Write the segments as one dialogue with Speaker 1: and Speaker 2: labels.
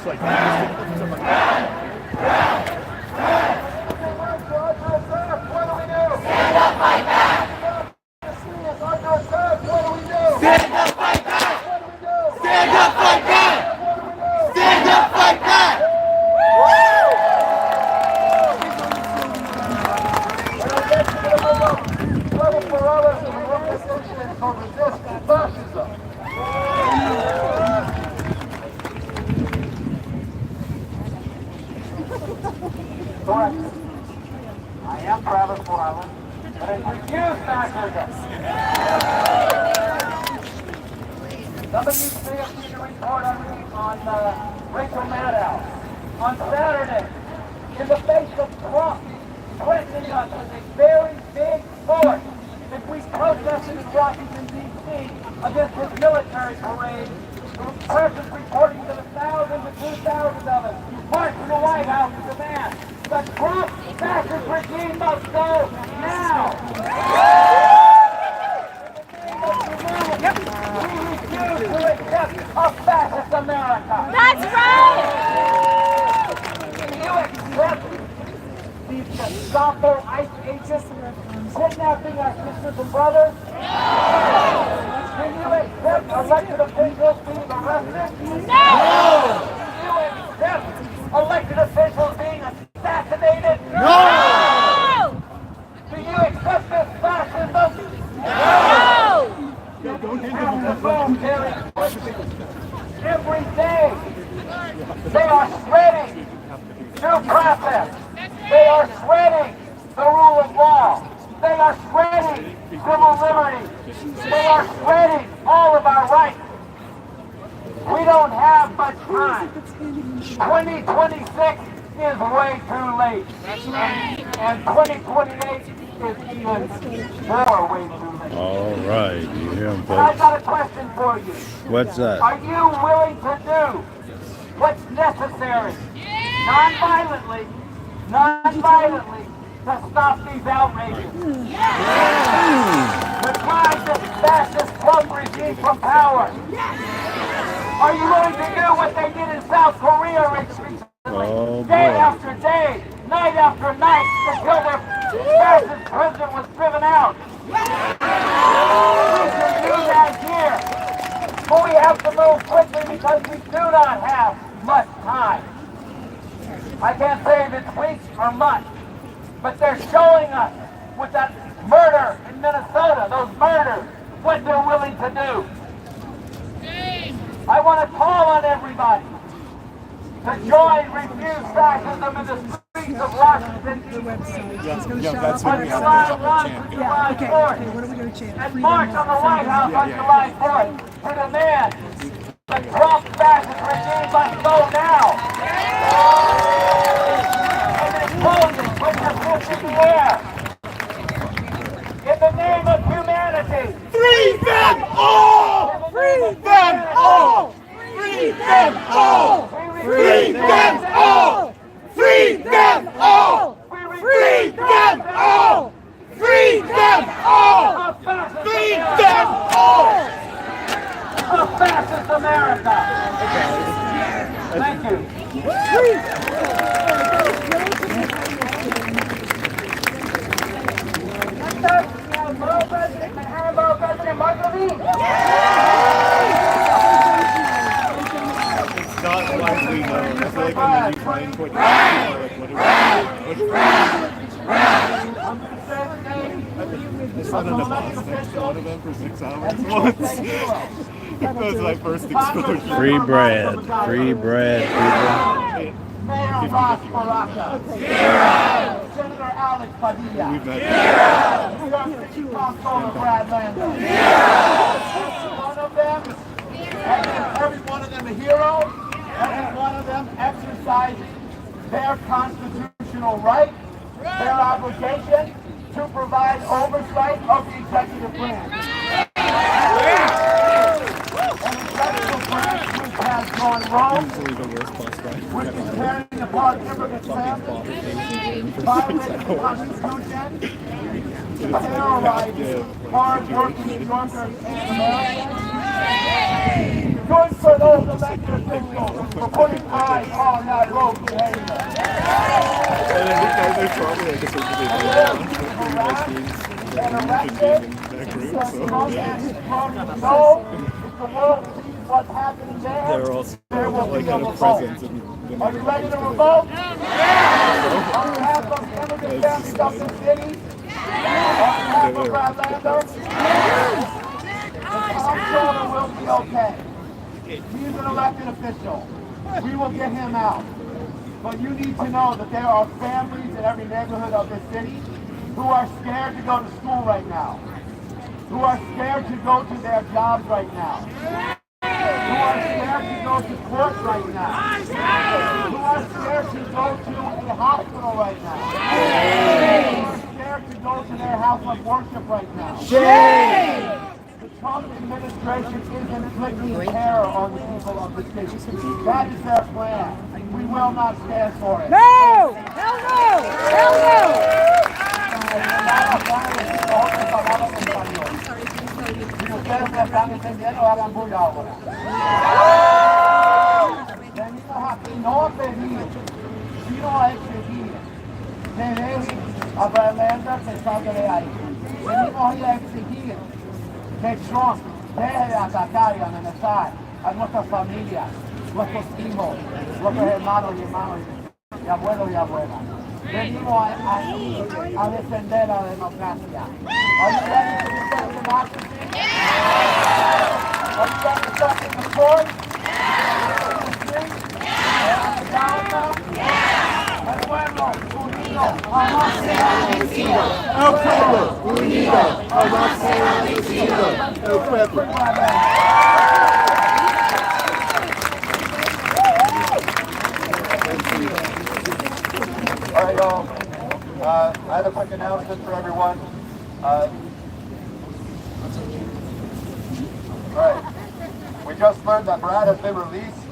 Speaker 1: like
Speaker 2: Stand up, fight back! Stand up, fight back! Stand up, fight back! Stand up, fight back!
Speaker 3: Correct. I am Travis Moreland, but I refuse fascism. WC issued a report on Rachel Maddow on Saturday. In the face of Trump threatening us with a very big force if we protested in Washington, D.C. against his military parade, the press is reporting that 1,000 to 2,000 of us marched to the White House to demand the Trump fascist regime must go now. We refuse to accept a fascist America.
Speaker 4: That's right!
Speaker 3: Can you accept these Gestapo ICE agents kidnapping our sisters and brothers? Can you accept elected officials being arrested?
Speaker 4: No!
Speaker 3: Can you accept elected officials being assassinated?
Speaker 4: No!
Speaker 3: Do you accept this fascism?
Speaker 4: No!
Speaker 3: Every day they are shredding due process. They are shredding the rule of law. They are shredding civil liberty. They are shredding all of our rights. We don't have much time. 2026 is way too late. And 2028 is even more way too late.
Speaker 5: All right, you hear him,
Speaker 3: I
Speaker 5: folks.
Speaker 3: got a question for you.
Speaker 5: What's that?
Speaker 3: Are you willing to do what's necessary, non-violently, to stop these outrages? To drive this fascist Trump regime from power? Are you willing to do what they did in South Korea recently?
Speaker 5: Oh,
Speaker 3: Day
Speaker 5: boy.
Speaker 3: after day, night after night, until their fascist president was driven out. We can do that here. But we have to move quickly because we do not have much time. I can't say if it's weeks or months, but they're showing us with that murder in Minnesota, those murders, what they're willing to do. I want to call on everybody to join Refuse Fascism in the streets of Washington, D.C. on July 1 to July 4th, and march on the White House on July 4th to demand the Trump fascist regime must go now. And in closing, put your fist in the air. In the name of humanity.
Speaker 2: Free them all! Free them all! Free them all! Free them all! Free them all! Free them all! Free them all! Free them all!
Speaker 3: A fascist America! Thank you.
Speaker 1: it's not widely known. I feel like when the Ukraine put I sat on a bus next to one of them for 6 hours once. That was my first exposure.
Speaker 5: Free bread. Free bread, people.
Speaker 3: Mayor Ross Baraka. Senator Alex Padilla.
Speaker 1: We've met.
Speaker 3: New York City Comptroller Brad Lander. Every one of them a hero. Every one of them exercising their constitutional right, their obligation to provide oversight of the executive branch. An executive branch which has gone rogue, which is tearing apart immigrant families, violating the Constitution, terrorizing hard-working New Yorkers and Americans. Good for those elected officials for putting eyes on that road behavior.
Speaker 1: And then these guys are probably like essentially
Speaker 3: And arrested because Trump knows if the world sees what's happening
Speaker 1: they're all
Speaker 3: there will
Speaker 1: like
Speaker 3: be a
Speaker 1: kind of
Speaker 3: revolt.
Speaker 1: present in the
Speaker 3: Are you ready to revolt? On behalf of immigrant families of the city, on behalf of Orlando, Tom Shorter will be okay. He's an elected official. We will get him out. But you need to know that there are families in every neighborhood of this city who are scared to go to school right now, who are scared to go to their jobs right now, who are scared to go to court right now, who are scared to go to a hospital right now, who are scared to go to their house of worship right now. The Trump administration is inflicting terror on the people of the city. That is their plan. We will not stand for it.
Speaker 2: No! Hell no! Hell no!
Speaker 3: Si ustedes me están entendiendo, hagan bulla ahora. Venimos aquí no a pedir, sino a exigir que dejen a Orlando que salga de ahí. Venimos aquí a exigir que Trump deje de atacar y amenazar a nuestras familias, nuestros hijos, nuestros hermanos y hermanas, y abuelos y abuelas. Venimos aquí a defender la democracia. Are you ready to defend democracy? Are you ready to stop in the court? The street? On the downtown? El pueblo unido jamás será vencido.
Speaker 1: El pueblo unido jamás será vencido. El pueblo.
Speaker 3: All right, y'all. I have a quick announcement for everyone. All right. We just learned that Brad has been released.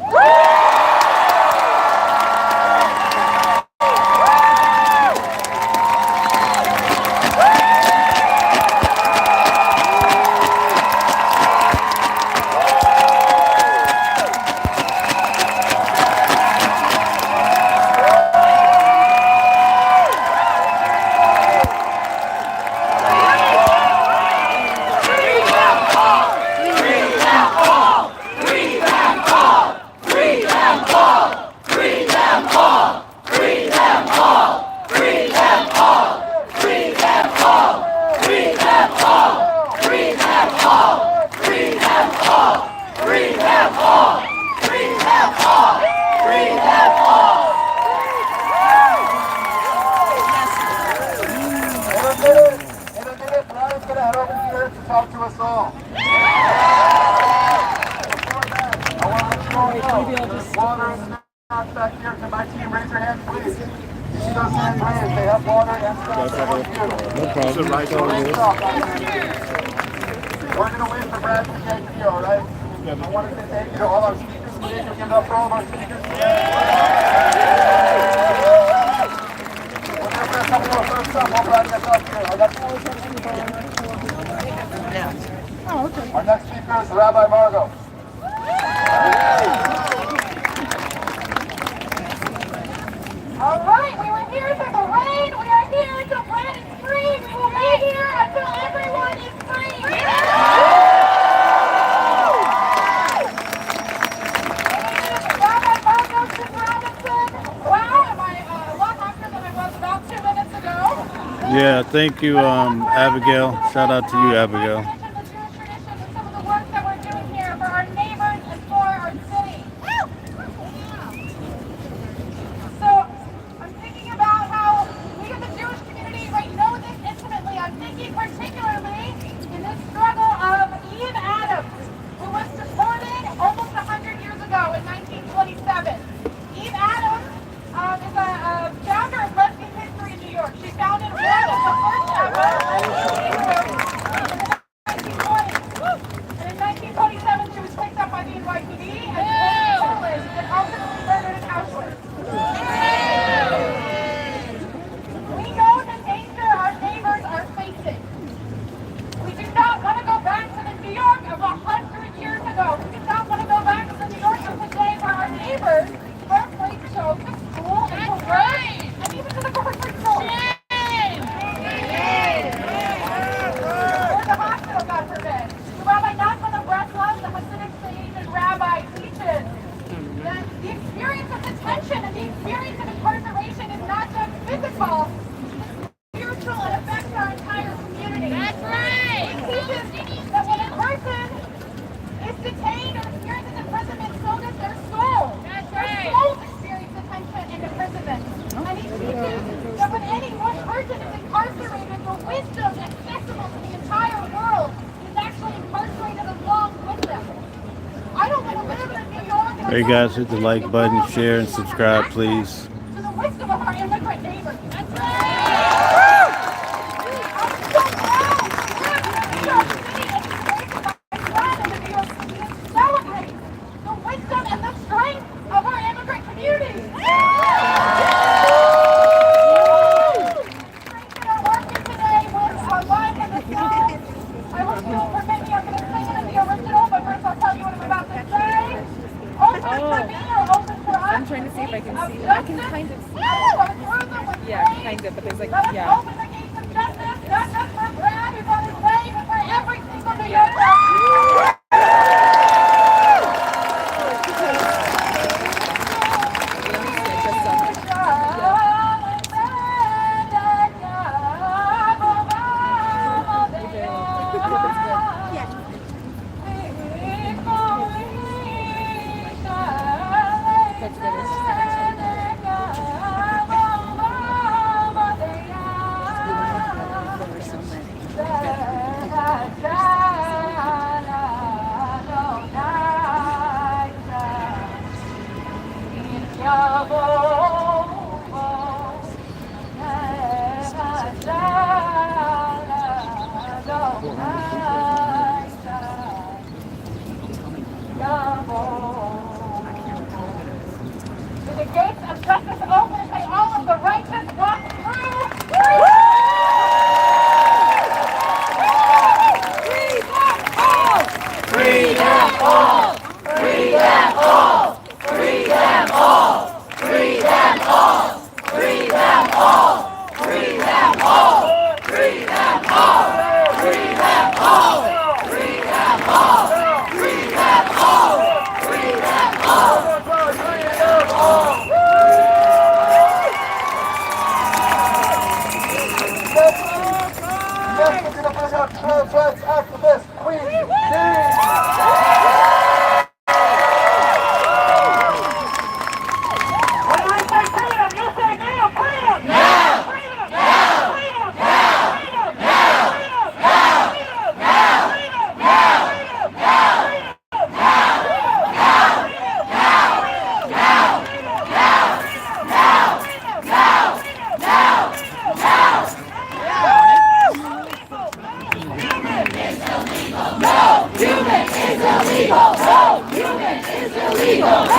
Speaker 3: Talk to us all. Water and snacks back here. Can my team raise your hands, please? You see those hands raised? They have water and snacks.
Speaker 5: No problem. It's all good.
Speaker 3: We're going to wait for Brad to get here, all right? I want to say thank you to all our speakers. Please give it up for all of our speakers. We're going to come to our first stop while Brad gets up here. Our next speaker is Rabbi Margot.
Speaker 4: All right, we were here for the rain. We are here until Brad is free. We will be here until everyone is free. Rabbi Margot Robinson. Wow, am I a lot longer than I was about 2 minutes ago?
Speaker 5: Yeah, thank you, Abigail. Shout out to you, Abigail.
Speaker 4: detained or experiences imprisonment, so does their soul. That's right. Their souls experience detention and imprisonment. And he teaches that when any one person is incarcerated, the wisdom accessible to the entire world is actually incarcerated along with them. I don't want to live in New York.
Speaker 5: Hey guys, hit the like button, share, and subscribe, please.
Speaker 4: To the wisdom of our immigrant neighbors. That's right. Celebrate the wisdom and the strength of our immigrant community. Strength that are working today with our lives in the sky. I hope you'll permit me. I'm going to sing it in the original, but first I'll tell you what I'm about to say. Open for me or open for us?
Speaker 6: I'm trying to see if I can see. I can kind of see. Yeah, kind of, but there's like,
Speaker 4: Let us
Speaker 6: yeah.
Speaker 4: open the gates of justice, not just for Brad, who's on his way, but for every single New Yorker. The gates of justice open and may all of the righteous walk through.
Speaker 2: Free them all! Free them all! Free them all! Free them all! Free them all! Free them all! Free them all! Free them all! Free them all! Free them all! Free them all!
Speaker 3: Trans activist Queen When I say freedom, you say freedom, freedom! Now! Freedom! Now! Freedom! Now! Freedom! Now! Freedom! Now! Freedom! Now! Freedom! Now! Freedom! Now! Freedom!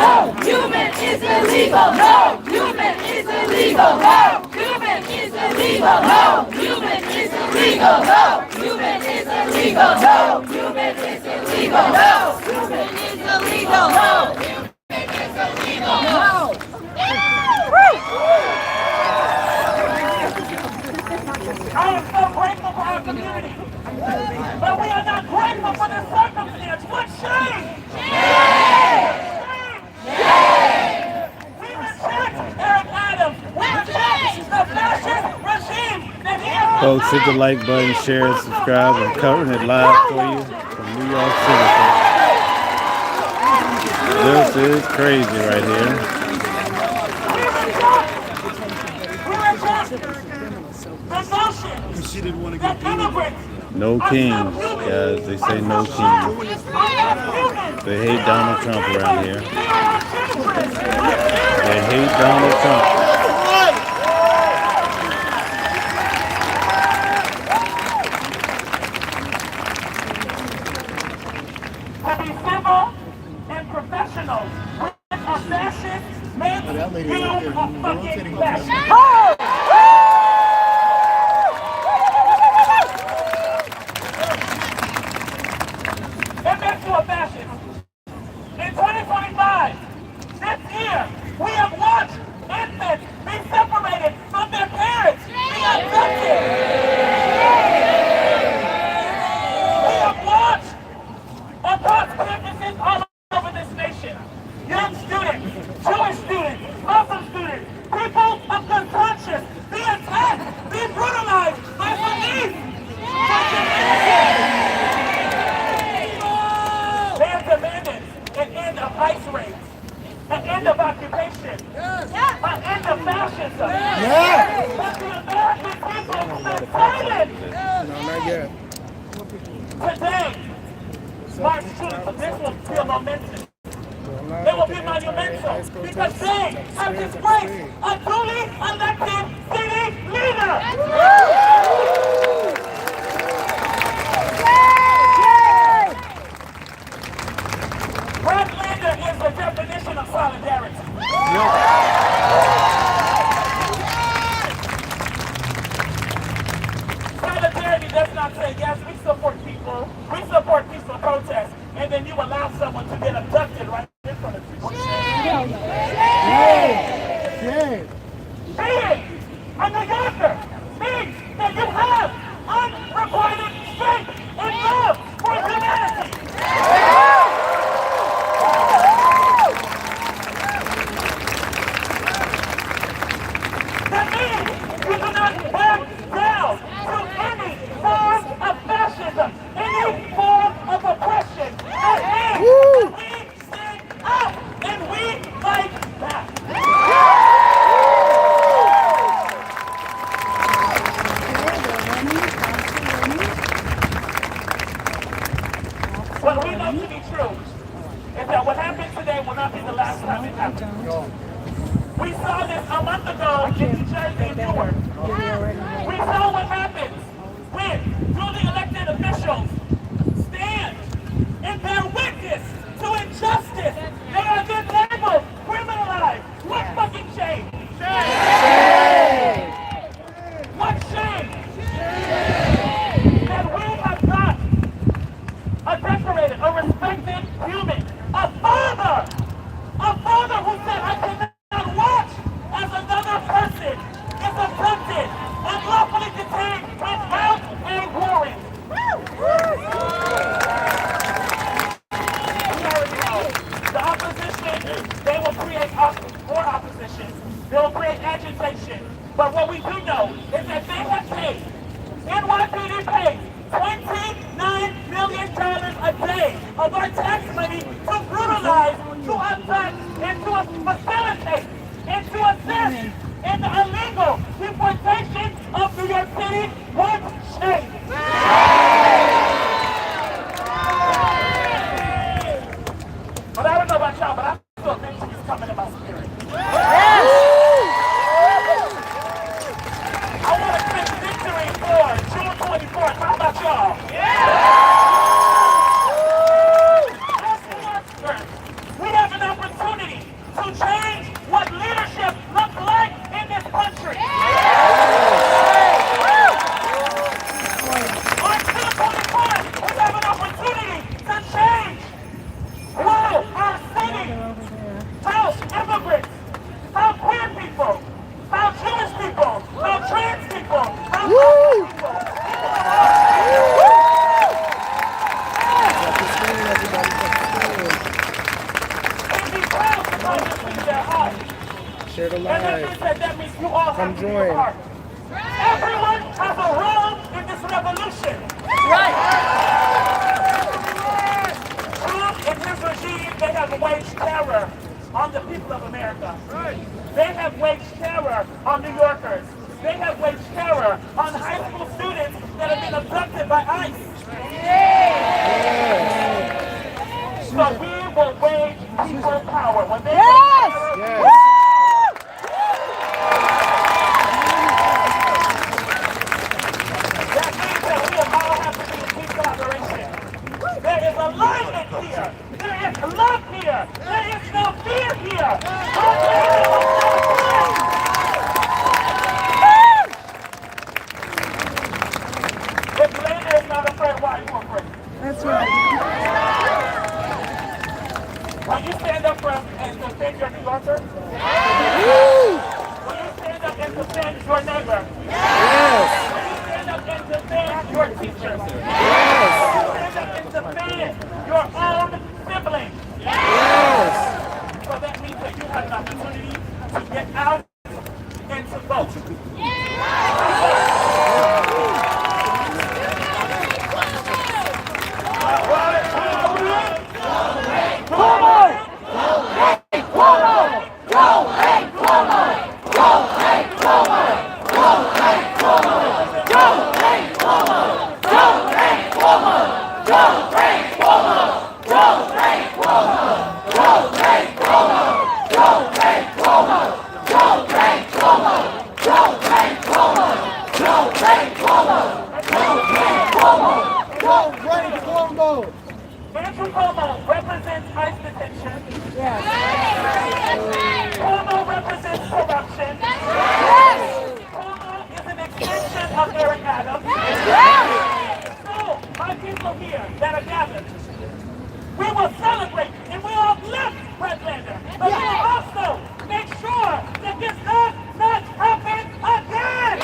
Speaker 2: Human is illegal. No, human is illegal. No, human is illegal. No, human is illegal. No, human is illegal. No, human is illegal. No, human is illegal. No, human is illegal. No.
Speaker 3: I am so grateful for our community, but we are not grateful for the circumstance. What shame! We reject Eric Adams. We reject the fascist regime that he has.
Speaker 5: Folks, hit the like button, share, and subscribe. I'm covering it live for you from New York City. This is crazy right here.
Speaker 3: We reject the notion
Speaker 1: She didn't want to
Speaker 3: that
Speaker 1: get
Speaker 3: immigrants
Speaker 5: No kings, guys. They say no kings. They hate Donald Trump around here. They hate Donald Trump.
Speaker 3: to be civil and professional. With a fascist makes
Speaker 1: That lady
Speaker 3: you
Speaker 1: right
Speaker 3: a
Speaker 1: there,
Speaker 3: fucking
Speaker 1: rotating
Speaker 3: fascist. It makes you a fascist. In 2025, this year, we have watched infants be separated from their parents, be abducted. We have watched across campuses all over this nation, young students, Jewish students, Muslim students, people of good conscience be attacked, be brutalized by police. They are But the American people decided
Speaker 7: Not yet.
Speaker 3: today, March 2nd, this will be a momentum. It will be monumental because they have disgraced a duly elected city leader. Brad Lander is the definition of solidarity. Solidarity does not say, yes, we support people, we support peaceful protests, and then you allow someone to get abducted right in front of you. Shame! A New Yorker means that you have unrequited strength and love for humanity. That means you do not back down to any form of fascism, any form of oppression. That means we stand up and we fight back. What we know to be true is that what happened today will not be the last time it happens. We saw this a month ago in New Jersey and Newark. We saw what happens when duly elected officials stand and bear witness to injustice. They are then labeled, criminalized. What fucking shame? Shame! What shame? That we have got a decorated, a respected human, a father who said, I cannot watch as another person is abducted, unlawfully detained without a warrant. The opposition, they will create more opposition. They will create agitation. But what we do know is that they have paid, NYC paid $29 million a day of our tax money to brutalize, to attack, and to facilitate, and to assist in the illegal deportation of New York City. What shame! But I don't know about y'all, but I feel victory is coming in my spirit. I want to claim victory for June 24th. How about y'all? We have an opportunity to change what leadership looks like in this country. On June 24th, we have an opportunity to change how our city, how immigrants, how queer people, how Jewish people, how trans people, how black people. And be proud to find this in their heart.
Speaker 7: Share the
Speaker 3: And
Speaker 7: live.
Speaker 3: that means you all
Speaker 7: Come
Speaker 3: have to be
Speaker 7: join.
Speaker 3: a part. Everyone has a role in this revolution. Trump and his regime, they have waged terror on the people of America. They have waged terror on New Yorkers. They have waged terror on high school students that have been abducted by ICE. So we will wage people power. When they that means that we all have to be in peace collaboration. There is alignment here. There is love here. There is no fear here. If Lander is not afraid, why are you afraid?
Speaker 6: That's right.
Speaker 3: Will you stand up and defend your New Yorker? Will you stand up and defend your neighbor? Will you stand up and defend your teachers? Will you stand up and defend your own siblings? So that means that you have an opportunity to get out and to vote. Cuomo! Cuomo represents corruption. Cuomo is an extension of Eric Adams. So, my people here that are gathered, we will celebrate and we will uplift Redlander, but we will also make sure that this does not happen again.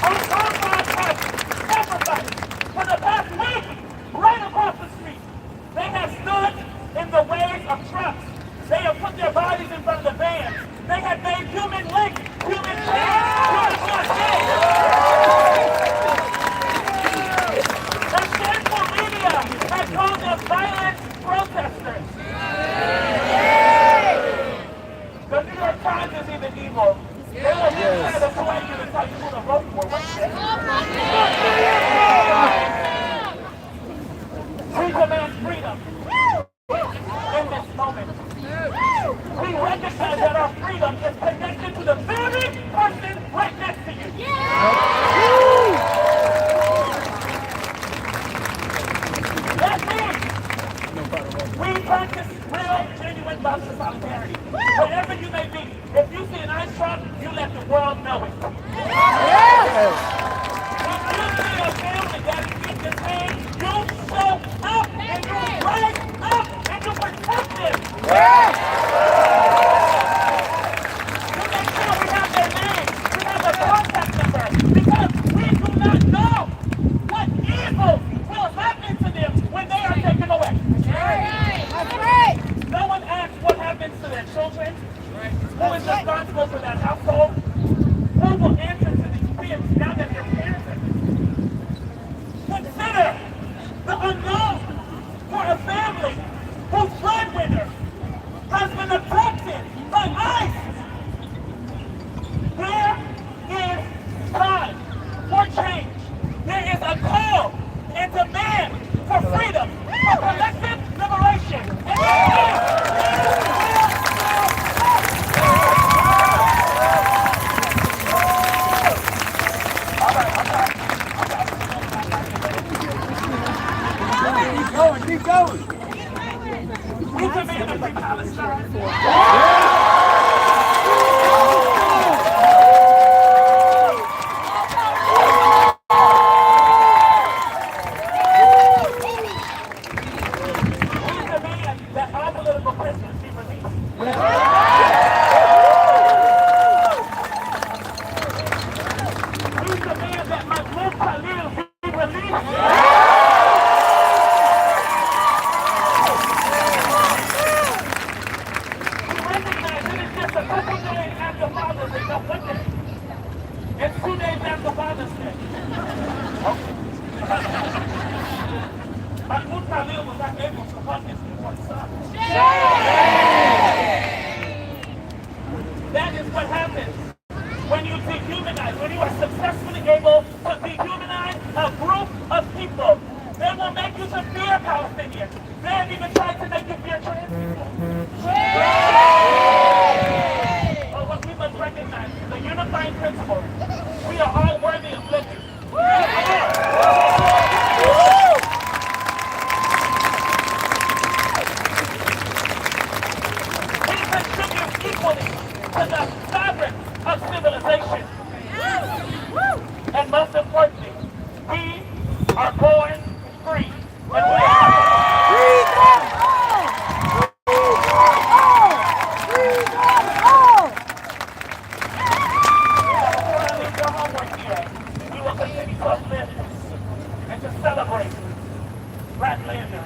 Speaker 3: Our comrades have sacrificed for the past week, right across the street. They have stood in the ways of trucks. They have put their bodies in front of the vans. They have made human links, human chains, human blockades. The sinful media has called them violent protesters. The New York Times is even evil. They will just try to play you and tell you who to vote for one day. We demand freedom in this moment. We recognize that our freedom is connected to the very person right next to you. That means we practice real, genuine love and solidarity. Wherever you may be, if you see an ice truck, you let the world know it. If you see a family that is in this pain, you show up and you rise up and you protect them. You make sure we have their names, we have their contact number, because we do not know what evil will happen to them when they are taken away. No one asks what happens to their children, who is responsible for that household, who will answer to these kids now that their parents are. Consider the unknown for a family whose breadwinner has been abducted by ICE. There is time for change. There is a call and demand for freedom, for collective liberation. And
Speaker 7: Keep going.
Speaker 3: we demand a free Palestine. We demand that all political prisoners be released. We demand that Mahmoud Khalil be released. It's 2 days after Father's Day. Mahmoud Khalil was not able to hug his newborn son. That is what happens when you dehumanize, when you are successfully able to dehumanize a group of people. They will make you to fear Palestinians. They have even tried to make you fear trans people. But what we must recognize is the unifying principle. We are all worthy of living. We contribute equally to the fabric of civilization. And most importantly, we are born free. And we are and to celebrate Redlander.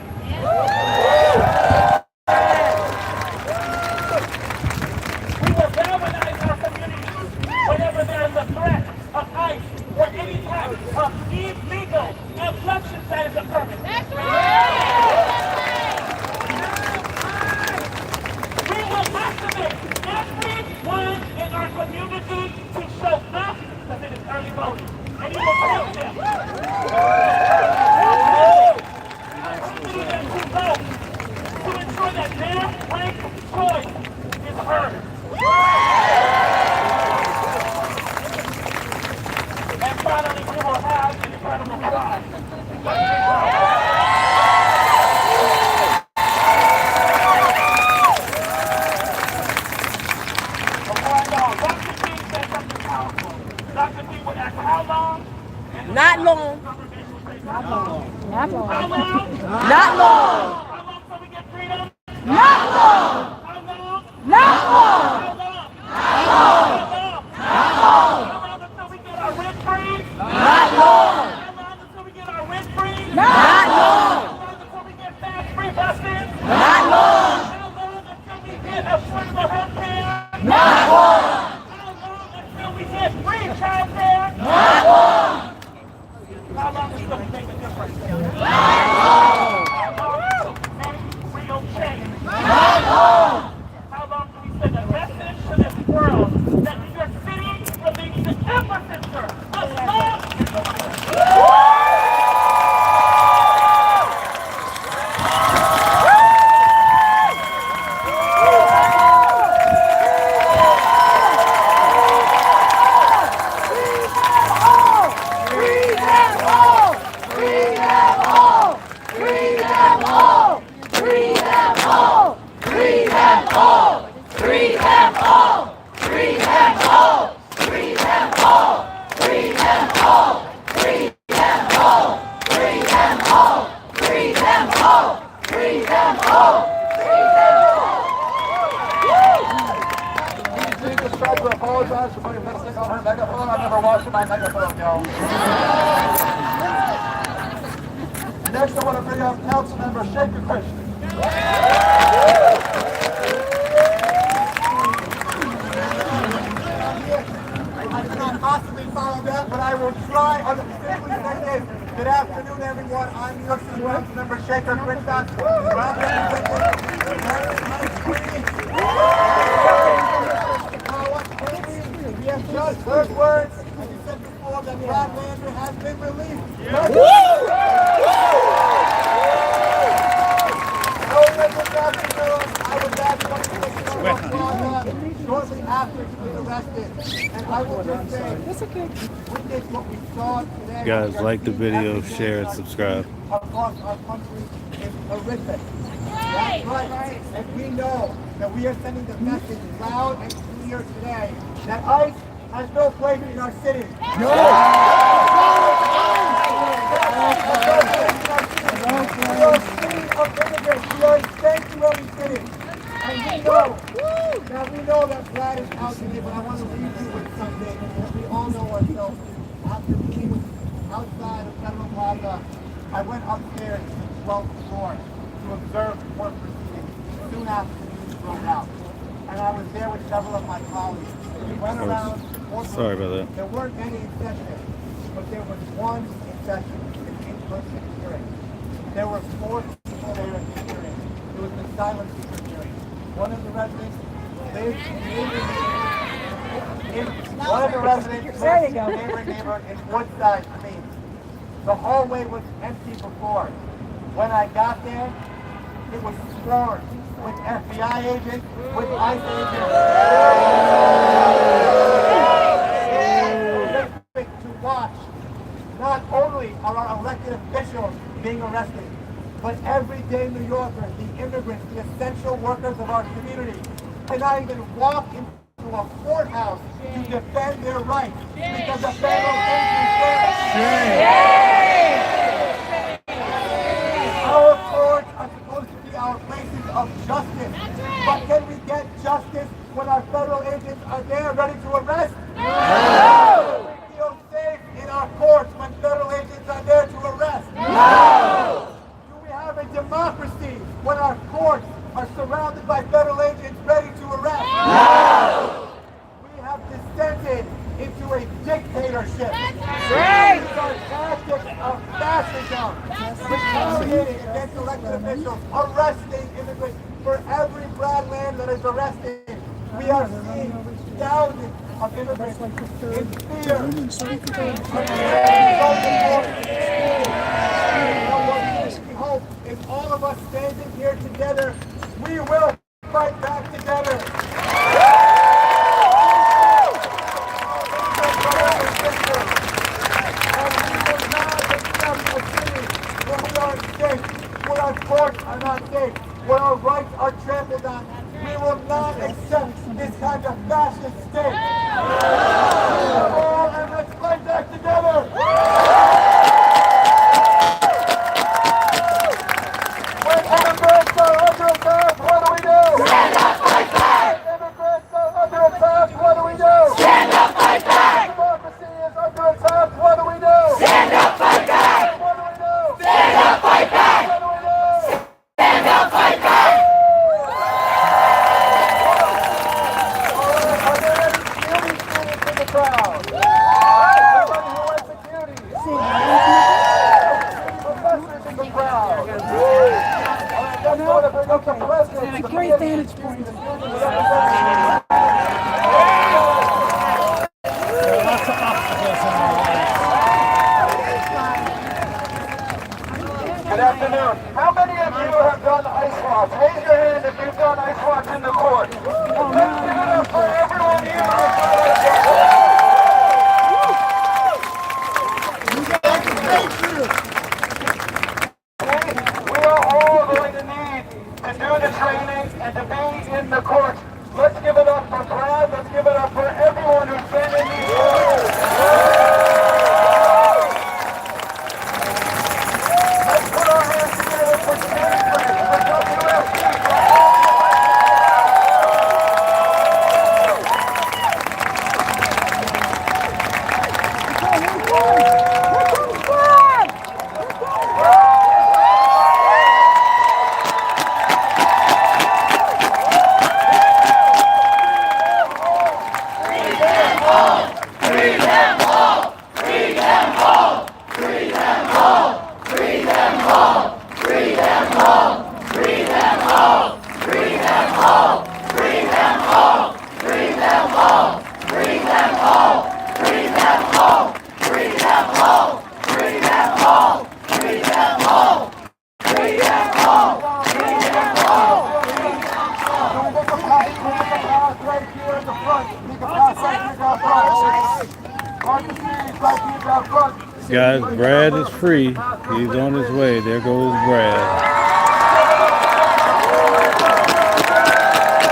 Speaker 3: We will galvanize our communities whenever there is a threat of ICE or any type of illegal abduction that is occurring. We will activate everyone in our community to show up because it is early voting. And you will tell them. To ensure that their ranked choice is heard. And finally we will have an incredible prize. Before I go, Dr. King said something powerful. Dr. King would ask how long?
Speaker 2: Not long.
Speaker 3: Not long. How long?
Speaker 2: Not long.
Speaker 3: How long till we get freedom?
Speaker 2: Not long.
Speaker 3: How long?
Speaker 2: Not long.
Speaker 3: How long? How long? How long until we get our rent free?
Speaker 2: Not long.
Speaker 3: How long until we get our rent free?
Speaker 2: Not long.
Speaker 3: How long until we get fast free buses?
Speaker 2: Not long.
Speaker 3: How long until we get affordable health care?
Speaker 2: Not long.
Speaker 3: How long until we get free child care?
Speaker 2: Not long.
Speaker 3: How long until we make a difference?
Speaker 2: Not long.
Speaker 3: How long to make real change?
Speaker 2: Not long.
Speaker 3: How long do we send a message to this world that New York City remains the epicenter of love and life?
Speaker 7: To apologize for putting lipstick on her megaphone. I'm never washing my megaphone, y'all. Next, I want to bring up Councilmember Shaker Christian. I cannot possibly follow that, but I will try. On the simply say this. Good afternoon, everyone. I'm New York City Councilmember Shaker We have just heard words, as you said before, that Brad Lander has been released. I was at shortly after he was arrested, and I will just say, witness what we saw today.
Speaker 5: Guys, like the video, share, and subscribe.
Speaker 7: Across our country is horrific. That's right. And we know that we are sending the message loud and clear today that ICE has no place in our city. We are a city of immigrants. We are a sanctuary city. And we know that Brad is out today, but I want to leave you with something that we all know ourselves. After being outside of Federal Plaza, I went upstairs to the 12th floor to observe court proceedings soon after the news broke out. And I was there with several of my colleagues. We went around.
Speaker 5: Sorry about that.
Speaker 7: There weren't any in session, but there was one in session, an in-person hearing. There were 4 people there at the hearing. It was the silent secret hearing. One of the residents lived in neighboring neighborhood in Woodside, Queens. The hallway was empty before. When I got there, it was swarmed with FBI agents, with ICE agents. To watch, not only are our elected officials being arrested, but everyday New Yorkers, the immigrants, the essential workers of our community, cannot even walk into a courthouse to defend their rights because the federal agents Our courts are supposed to be our places of justice. But can we get justice when our federal agents are there ready to arrest? No! Do we feel safe in our courts when federal agents are there to arrest? No! Do we have a democracy when our courts are surrounded by federal agents ready to arrest? No! We have descended into a dictatorship. These are tactics of fascism, retaliating against elected officials, arresting immigrants. For every Brad Land that is arrested, we are seeing thousands of immigrants in fear. We hope if all of us standing here together, we will fight back together. our rights are trampled on. We will not accept this kind of fascist state. All and let's fight back together. When immigrants are under attack, what do we do?
Speaker 2: Stand up, fight back!
Speaker 7: When immigrants are under attack, what do we do?
Speaker 2: Stand up, fight back!
Speaker 7: Democracy is under attack, what do we do?
Speaker 2: Stand up, fight back!
Speaker 7: What do we do?
Speaker 2: Stand up, fight back!
Speaker 7: What do we do?
Speaker 2: Stand up, fight back!
Speaker 7: Are there any security students in the crowd? Everybody who wants security. Professors in the crowd. All right, let's go to bring up the president. A great vantage point. Good afternoon. How many of you have done ice walks? Raise your hand if you've done ice walks in the court. Let's give it up for everyone here who's done ice walks. We are all going to need to do the training and to be in the court. Let's give it up for Brad. Let's give it up for everyone who's been in these courts. Let's put our hands together for Stanford, for WFC.
Speaker 5: Guys, Brad is free. He's on his way. There goes Brad.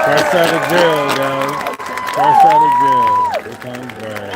Speaker 5: Fresh out of jail, guys. Fresh out of jail. Here comes Brad.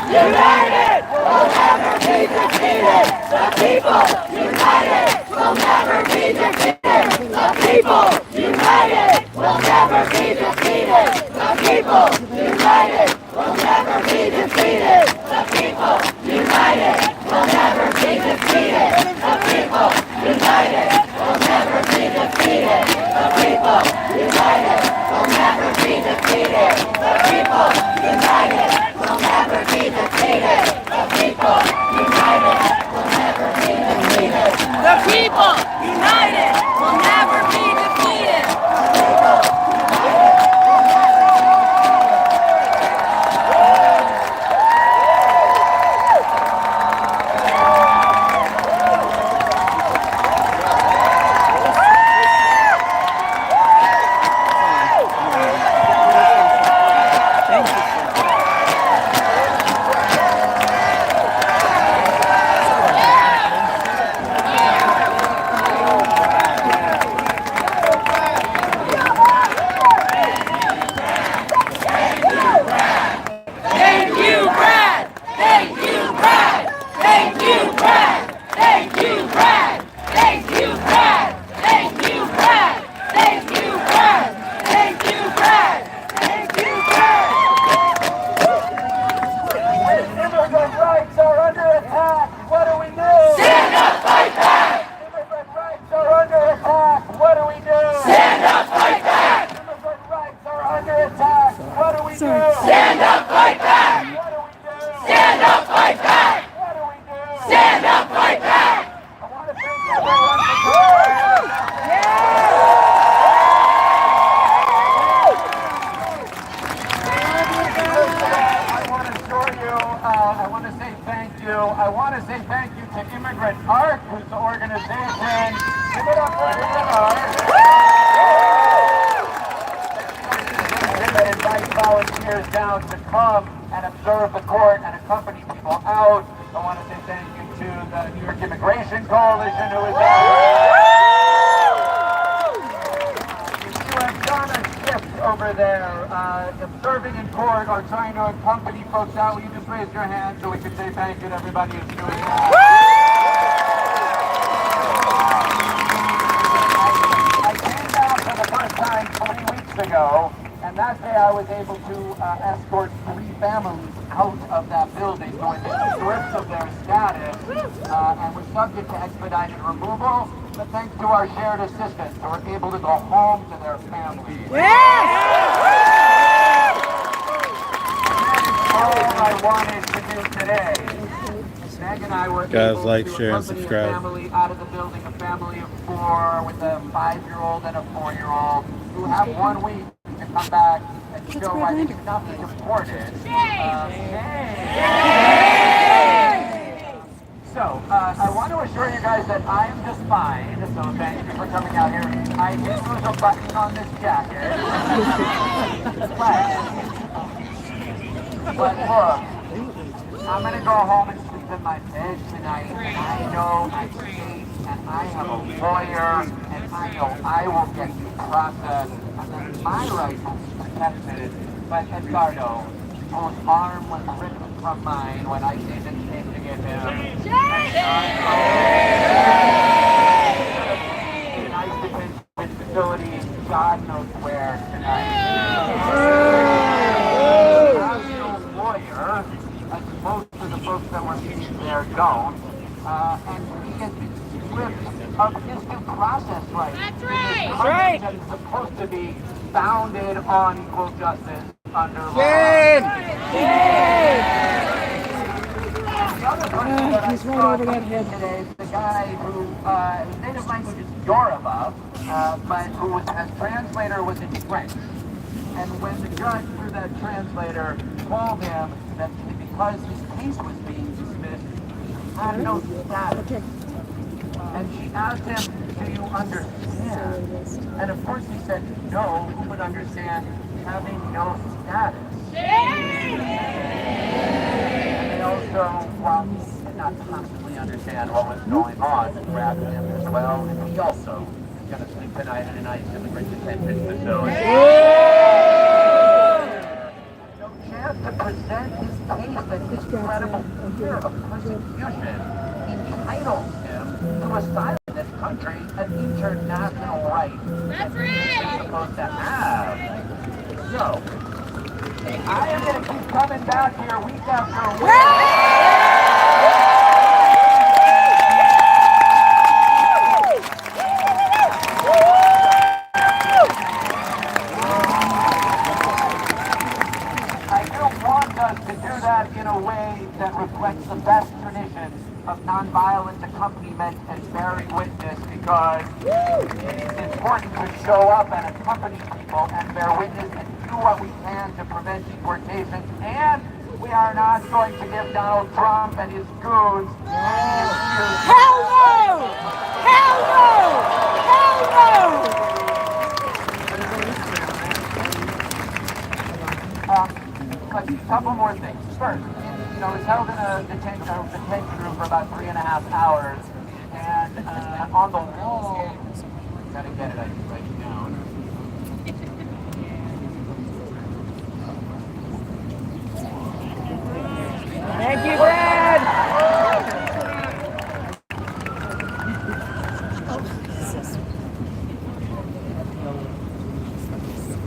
Speaker 2: United will never be defeated. The people united will never be defeated. The people united will never be defeated. The people united will never be defeated. The people united will never be defeated. The people united will never be defeated. The people united will never be defeated. The people united will never be defeated. The people united will never be defeated. The people united will never be defeated. I want to say thank you to Immigrant Art, whose organization. Give it up for Immigrant Art. That invites volunteers down to come and observe the court and accompany people out.
Speaker 3: I want to say thank you to the New York Immigration Coalition who is there. If you have done a shift over there, observing in court or trying to accompany folks out, will you just raise your hand so we can say thank you to everybody who's doing that? I came down for the first time 3 weeks ago, and that day I was able to escort 3 families out of that building who had been stripped of their status and were subject to expedited removal. But thanks to our shared assistance, they were able to go home to their families. Yes! That is all I wanted to do today. Meg and I were
Speaker 5: Guys,
Speaker 3: able
Speaker 5: like,
Speaker 3: to
Speaker 5: share, and
Speaker 3: accompany
Speaker 5: subscribe.
Speaker 3: a family out of the building, a family of 4 with a 5-year-old and a 4-year-old who have 1 week to come back and show why they should not be deported. So, I want to assure you guys that I am just fine, so thank you for coming out here. I did lose a button on this jacket. But look, I'm going to go home and sleep in my bed tonight, and I know I'm safe, and I have a lawyer, and I know I will get due process, and then my rights will be protected. But Edgardo, whose arm was ripped from mine when I came to get him, nice detention facility, God knows where tonight. Lawyer, as most of the folks that were meeting there don't, and he has been stripped of his due process rights. That's right. That's right. That is supposed to be founded on equal justice under law. The other person that I saw today is the guy who his native language is Yoruba, but who as translator was in French. And when the judge, through that translator, told him that because his case was being dismissed, he had no status. And she asked him, do you understand? And of course he said, no, who would understand having no status? And they also, while he did not possibly understand what was going on, grabbed him as well, and he also is going to sleep tonight in a nice immigrant detention facility. To present his case that his incredible fear of persecution entitles him to asylum in this country, an international right that he's supposed to have. So, I am going to keep coming back here week after week. In a way that reflects the best traditions of nonviolent accompaniment and bearing witness, because it is important to show up and accompany people and bear witness and do what we can to prevent deportation. And we are not going to give Donald Trump and his goons any excuse.
Speaker 2: Hell no! Hell no! Hell no!
Speaker 3: A couple more things. First, it's held in a detention room for about 3.5 hours, and on the wall, gotta get it, I can write it down.
Speaker 2: Thank you, Dad!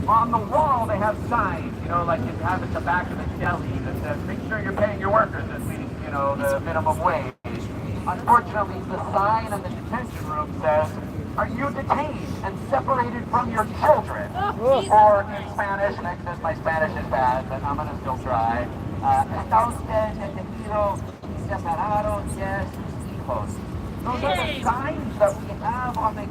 Speaker 3: On the wall, they have signs, like you have at the back of the deli that says, make sure you're paying your workers at least, the minimum wage. Unfortunately, the sign in the detention room says, are you detained and separated from your children? Or in Spanish, and because my Spanish is bad, but I'm going to still try. Está usted detenido y separado de sus hijos. Those are the signs that we have on the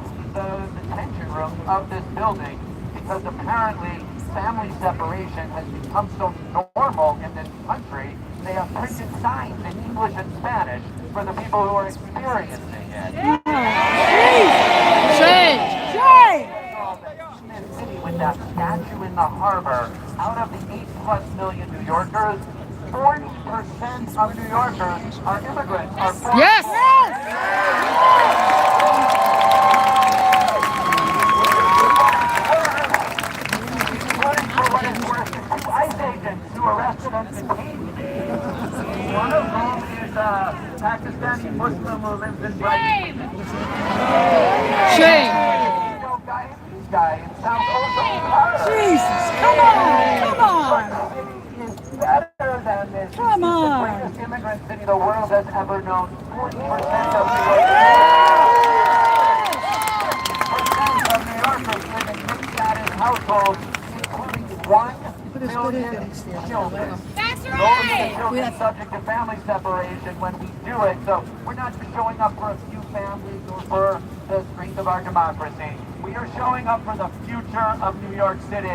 Speaker 3: detention room of this building, because apparently family separation has become so normal in this country. They have printed signs in English and Spanish for the people who are experiencing it.
Speaker 2: Shame! Shame!
Speaker 3: In this city, with that statue in the harbor, out of the 8+ million New Yorkers, 40% of New Yorkers are immigrants. Are foreign.
Speaker 2: Yes!
Speaker 3: According to what is worth, the two ICE agents who arrested and detained me. One of whom is a Pakistani Muslim who lives in Brighton.
Speaker 2: Shame!
Speaker 3: Guy, it sounds also hard.
Speaker 2: Jesus, come on!
Speaker 3: Is better than this.
Speaker 2: Come on.
Speaker 3: The greatest immigrant city the world has ever known. 40% of New Yorkers live in mixed-status households, including 1 million children.
Speaker 4: That's
Speaker 3: Those
Speaker 4: right!
Speaker 3: children subject to family separation when we do it. So we're not just showing up for a few families or for the strength of our democracy. We are showing up for the future of New York City.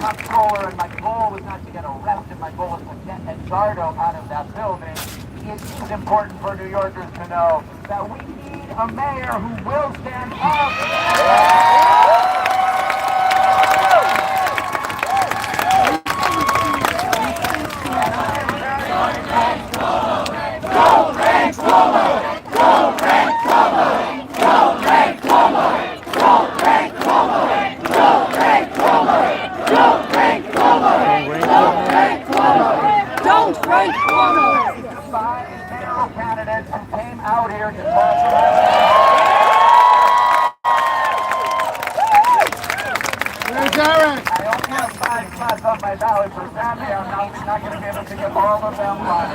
Speaker 3: Comptroller, and my goal was not to get arrested, my goal was to get Edgardo out of that building. It is important for New Yorkers to know that we need a mayor who will stand up.
Speaker 2: Don't rank Cuomo!
Speaker 3: 5 mayoral candidates who came out here to talk about I only have 5 spots on my ballot for Saturday. I'm not going to be able to get all of them on.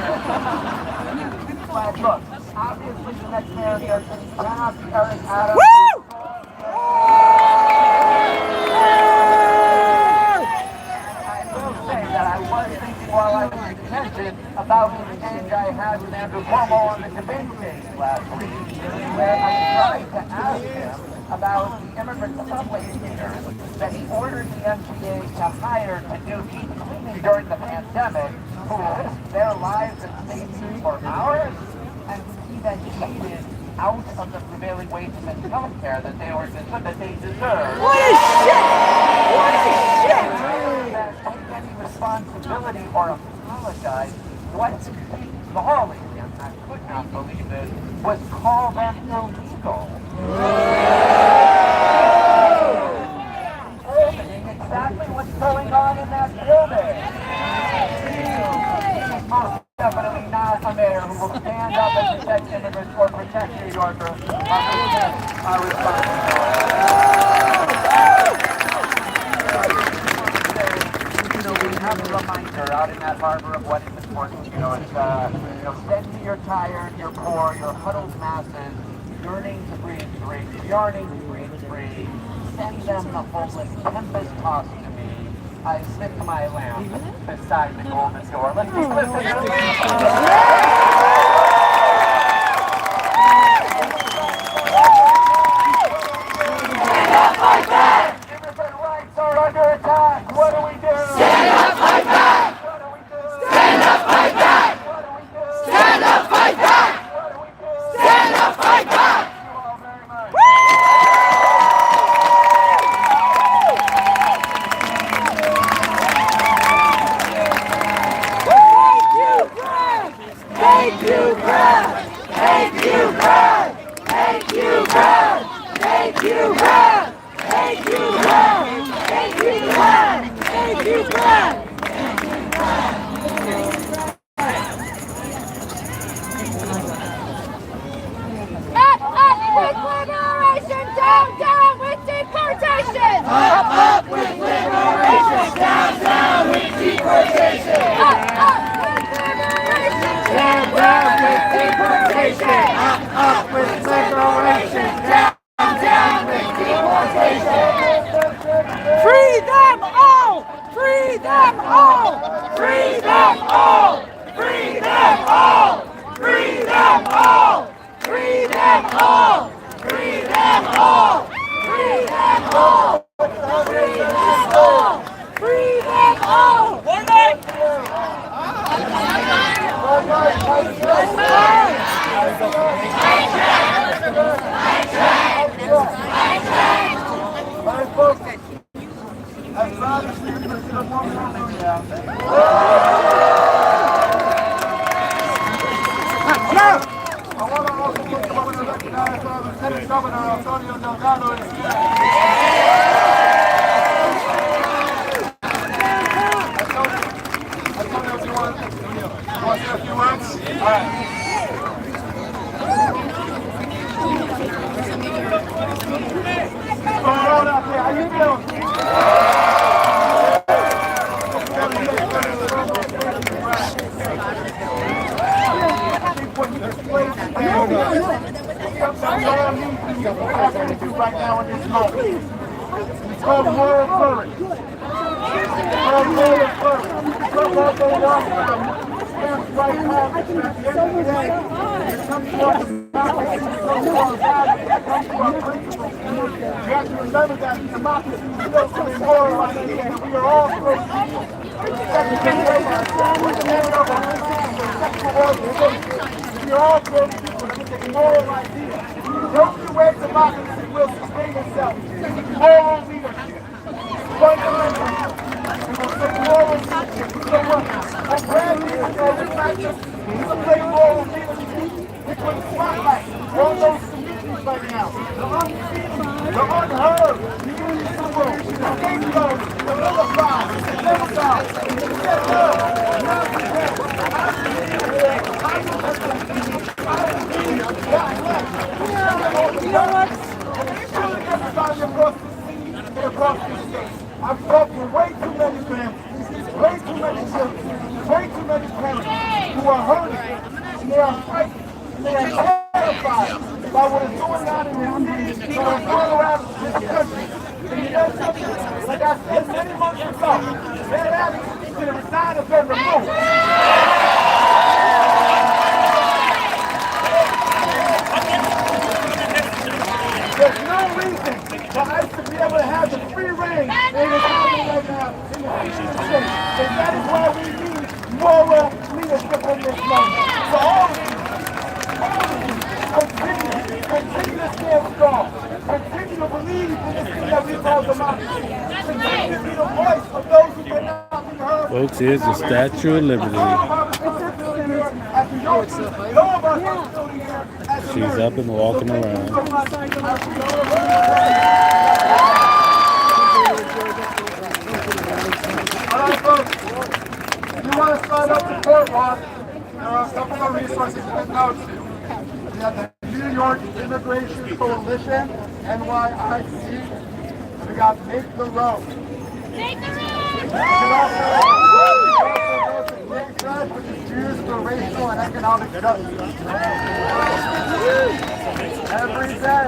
Speaker 3: But look, obviously the next mayor of New York City cannot be Eric Adams. I was thinking while I was in detention about the exchange I had with Andrew Cuomo on the debate stage last week, where I tried to ask him about the immigrant subway cleaners that he ordered the MTA to hire to do deep cleaning during the pandemic, who risked their lives and safety for ours, and he then cheated out of the prevailing wages and health care that they deserve.
Speaker 2: What a shit! What a shit!
Speaker 3: Take any responsibility or apologize. What he Bali, and I could not believe it, was call them illegal. Exactly what's going on in that building. Most definitely not a mayor who will stand up and protect immigrants or protect New Yorkers. Our responsibility. We have a reminder out in that harbor of what is important. Send me your tired, your poor, your huddled masses, yearning to breathe free, yearning to breathe free. Send them the homeless tempest tossed to me. I sit my lamp beside the golden door. Let's be listening. Immigrant rights are under attack. What do we do?
Speaker 2: Stand up, fight back!
Speaker 3: What do we do?
Speaker 2: Stand up, fight back!
Speaker 3: What do we do?
Speaker 2: Stand up, fight back!
Speaker 3: What do we do?
Speaker 2: Stand up, fight back!
Speaker 3: Thank you all very much.
Speaker 2: Thank you, Brad! Thank you, Brad! Thank you, Brad! Thank you, Brad! Thank you, Brad! Thank you, Brad! Thank you, Brad!
Speaker 4: Up with liberation! Down with deportation!
Speaker 2: Up with liberation! Down with deportation!
Speaker 4: Up with liberation!
Speaker 2: Down with deportation! Up with liberation! Down with deportation! Free them all! Free them all! Free them all! Free them all! Free them all! Free them all! Free them all! Free them all! Free them all! Free them all! One night! I
Speaker 7: Lieutenant Governor Antonio Delgado is here. Antonio, do you want to say a few words? All right. What's going on out there? How you doing? Right now in this moment. It's called moral courage. It's called moral courage. It's called all day long. Stands right now. At the end of the day, it comes to our democracy, it comes to our values, it comes to our principles. You have to remember that democracy is still something moral idea, and we are all great people. We are all great people. It's a moral idea. The only way democracy will sustain itself is moral leadership. Fundamentally, we will take moral leadership. So what? I'm glad we're not just display moral leadership. We put a spotlight on those communities right now. The unseen, the unheard, the invisible, the scapegoats, the vilified, the democrats, the dead. Across the state. I've talked to way too many families, way too many children, way too many parents who are hurting, they are frightened, they are terrified by what is going on in this city, what is going around this country. And you know something? Like I said many months ago, their attitude to resign has been removed. There's no reason for ICE to be able to have the free reign in the economy right now in the United States. And that is why we need moral leadership in this moment. So all of you, continue to stand strong. Continue to believe in this thing that we call democracy. Continue to be the voice of those who cannot be heard.
Speaker 5: Folks, here's the Statue of Liberty. She's up and walking around.
Speaker 7: Alright folks, if you want to sign up to Courthouse, there are a couple of resources you can go to. We have the New York Immigration Coalition, NYC, and we got Make the Road.
Speaker 4: Make the road!
Speaker 7: You can also go to NYC, which is Jews for Racial and Economic Justice. Every day,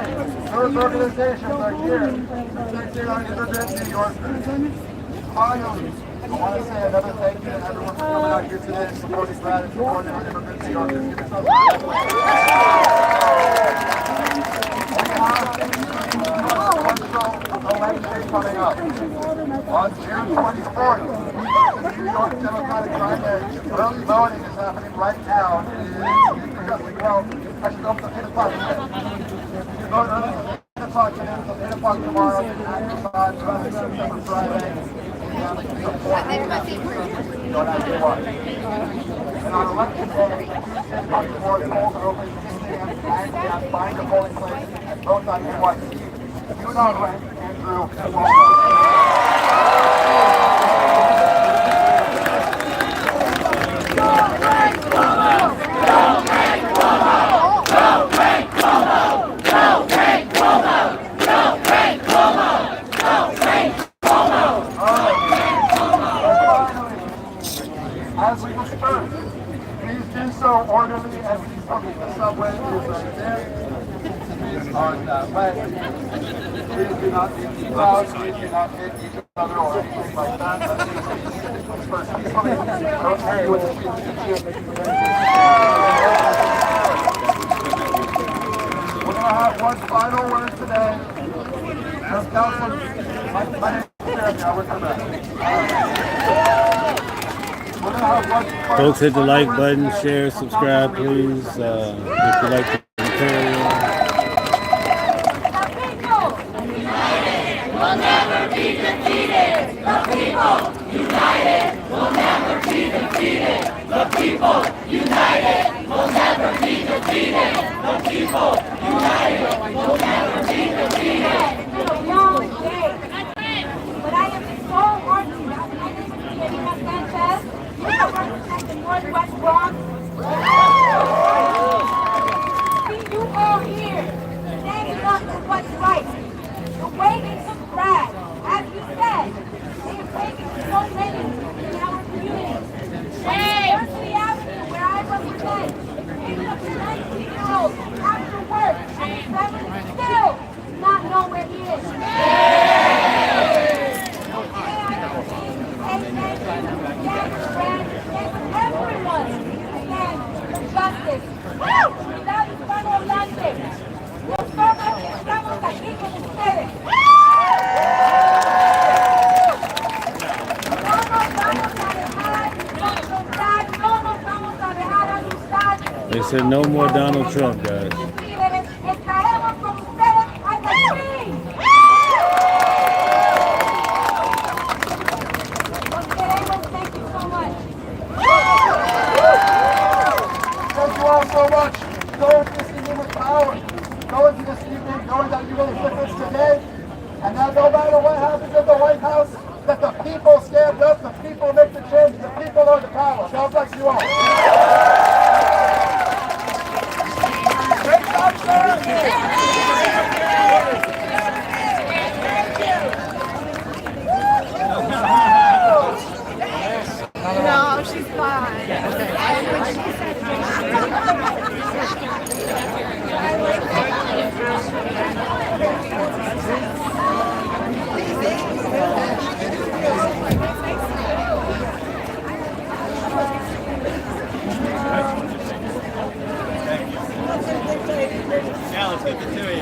Speaker 7: those organizations are here protecting our immigrant New Yorkers. Finally, I want to say another thank you to everyone for coming out here today and supporting GLAD and supporting our immigrant New Yorkers. Give yourself a round of applause. Election coming up. On June 24th, the New York Democratic primary. Early voting is happening right now. Actually, go up to 8 o'clock today. You can vote early at 8 o'clock today, until 8 o'clock tomorrow, and 9 o'clock September Friday. And on election day, Tuesday, 24th, polls are open 6 a.m. to 9 p.m. Find your polling place and vote on NYC. You know Andrew. As we disperse, please do so orderly and please come to the subway. Please right there. Please on that way. Please do not hit each other. Please do not hit each other or anything like that. Please disperse peacefully. Don't hurry with the speech. We're going to have one final word today. From Councilman, my name is Jeremy. I work for that.
Speaker 5: Folks, hit the like button, share, subscribe, please. If you like the material.
Speaker 2: Will never be defeated. The people united will never be defeated. The people united will never be defeated. The people united.
Speaker 5: said no more Donald Trump, guys.
Speaker 7: Thank you all so much. Go into this evening with power. Go into this evening knowing that you made a difference today. And that no matter what happens in the White House, that the people stand up, the people make the change, the people are the power. God bless you all. Great job, sir.
Speaker 6: No, she's fine.
Speaker 1: Now let's get the two of you.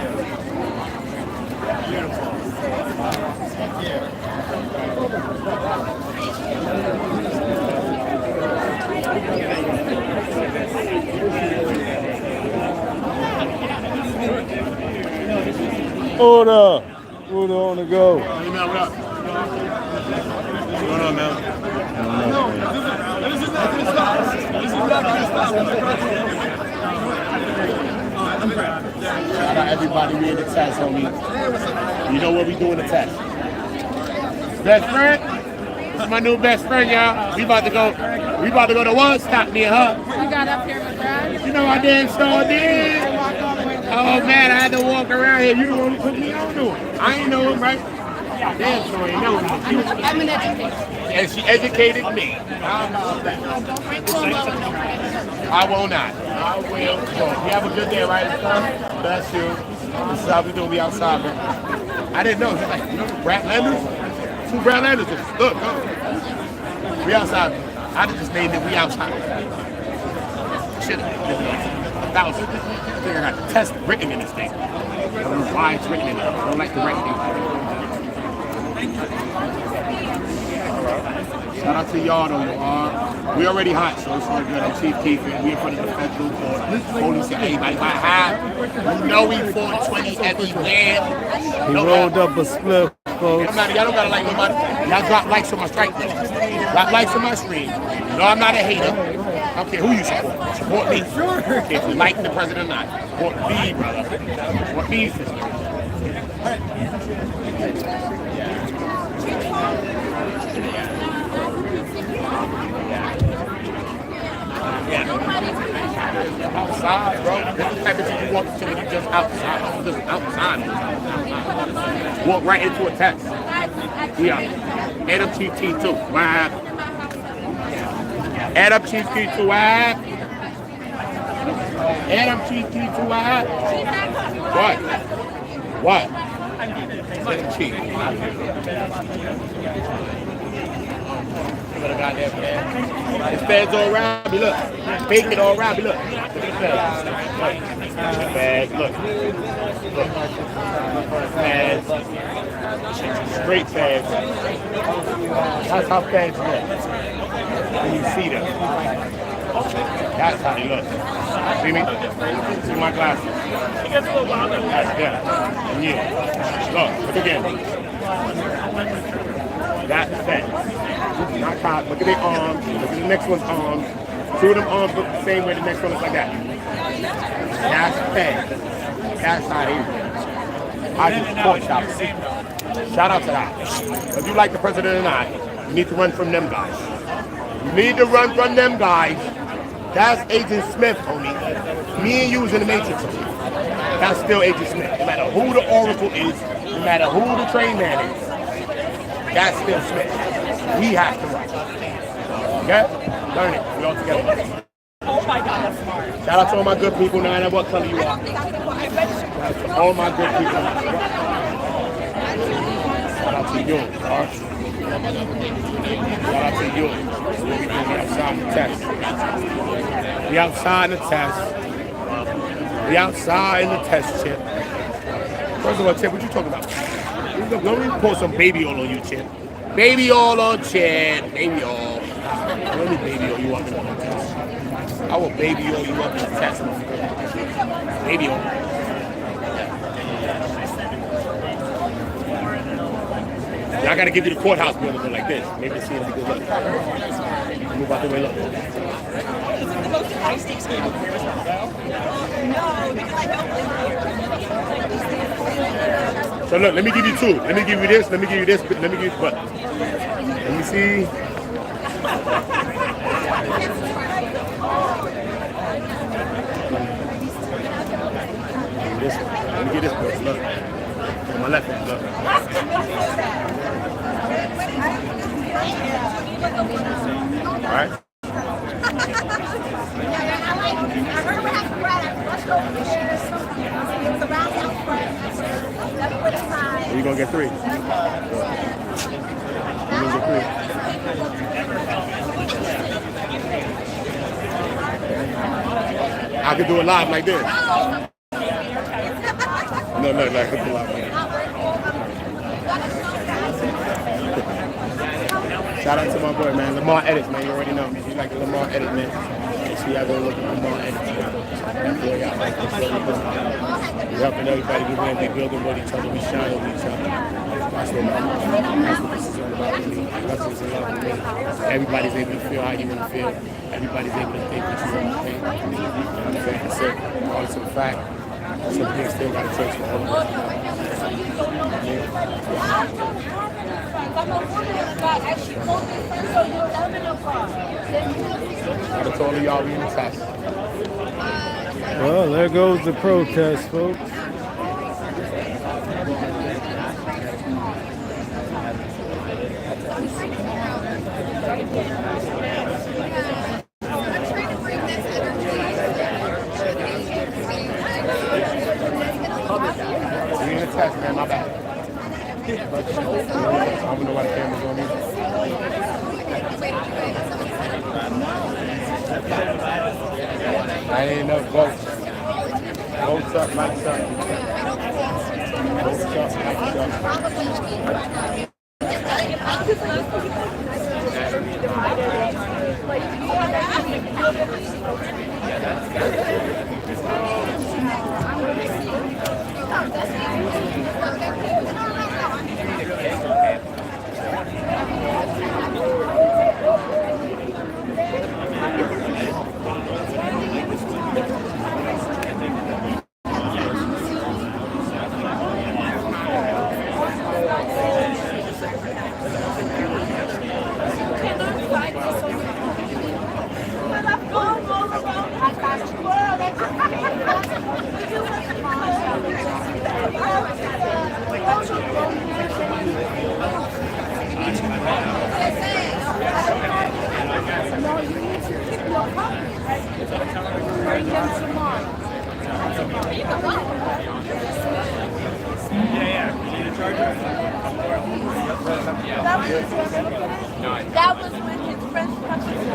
Speaker 1: Beautiful. Thank you.
Speaker 5: Order! Order on the go.
Speaker 1: Hey, man, what up? What's going on, man?
Speaker 8: Shout out everybody, we in the test, homie. You know what we doing the test. Best friend? This is my new best friend, y'all. We about to go to one stop near her.
Speaker 6: You got up here with Brad?
Speaker 8: You know I damn sure did. Oh man, I had to walk around here. You the one who put me on to it. I ain't know him, right? Damn sure ain't know him.
Speaker 6: I'm an educator.
Speaker 8: And she educated me.
Speaker 6: Don't break Cuomo and don't break
Speaker 8: I will not. I will. You have a good day, right? Bless you. This is how we doing. We outside, man. I didn't know. Like, you know, Bradlanders? 2 Bradlanders. Look, we outside. I just named it. We outside. Shit. 1,000. I think I got the test written in this thing. I don't know why it's written in it. I don't like to write things. Shout out to y'all though, we already hot, so it's all good. I'm Chief Keith, and we in front of the federal court. Police said, everybody got high. You know we 420 everywhere.
Speaker 5: He rolled up a split, folks.
Speaker 8: Y'all don't gotta like nobody. Y'all drop likes on my strike list. Drop likes on my screen. No, I'm not a hater. I don't care who you support. Support me. If you like the president or not. Support me, brother. Support me, sister. Outside, bro. This is the type of thing you walk into when you just outside. Just outside. Walk right into a text. Yeah. Add up Chief T2. Wow. Add up Chief T2. Wow. Add up Chief T2. Wow. What? What? Add up Chief. Goddamn feds. There's feds all around me, look. Bacon all around me, look. Look at the feds. Look. Look. Feds. Straight feds. That's how feds look. When you see them. That's how they look. See me? See my glasses. That's them. And you. Look again. That's feds. Not cops. Look at their arms. Look at the next one's arms. 2 of them arms look the same way. The next one looks like that. That's fed. That's how they look. I just support y'all. Shout out to that. If you like the president or not, you need to run from them guys. You need to run from them guys. That's Agent Smith, homie. Me and you was in the Matrix. That's still Agent Smith. No matter who the Oracle is, no matter who the train man is, that's still Smith. We have to run. Okay? Learn it. We all together.
Speaker 2: Oh my God, that's smart.
Speaker 8: Shout out to all my good people, no matter what color you are. Shout out to all my good people. Shout out to you. Shout out to you. We outside the test. We outside the test. We outside in the test, Chip. First of all, Chip, what you talking about? Let me pour some baby oil on you, Chip. Baby oil on Chip. Baby oil. Let me baby oil you walking on the test. I will baby oil you up in the test. Baby oil. Yeah, I gotta give you the courthouse building look like this. Maybe see if you good look. Move out the way, look.
Speaker 6: Is it the most high stakes game of the year as well? No, because I don't live here.
Speaker 8: So look, let me give you two. Let me give you this. Let me give you this. Let me give you what? Let me see. This one. Let me get this one. Look. On my left hand. Look. All right. You're gonna get three. You're gonna get three. I could do it live like this. No, I could do it live like this. Shout out to my boy, man. Lamar Edits, man. You already know me. You like the Lamar Edit, man. Make sure y'all go look at Lamar Edits. We're helping everybody get in. We building with each other. We shine with each other. That's what this is all about. Lessons in love with me. Everybody's able to feel how you want to feel. Everybody's able to think what you want to think. You know what I'm saying? That's it. All to the fact. Some things still got to change for all of us. Shout out to all of y'all, we in the test.
Speaker 5: Well, there goes the protest, folks.
Speaker 8: We in the test, man, my bad. I don't know why the camera's on me. I ain't enough votes. Votes up, lights up. Votes up, lights up.
Speaker 2: That was when his friends touched his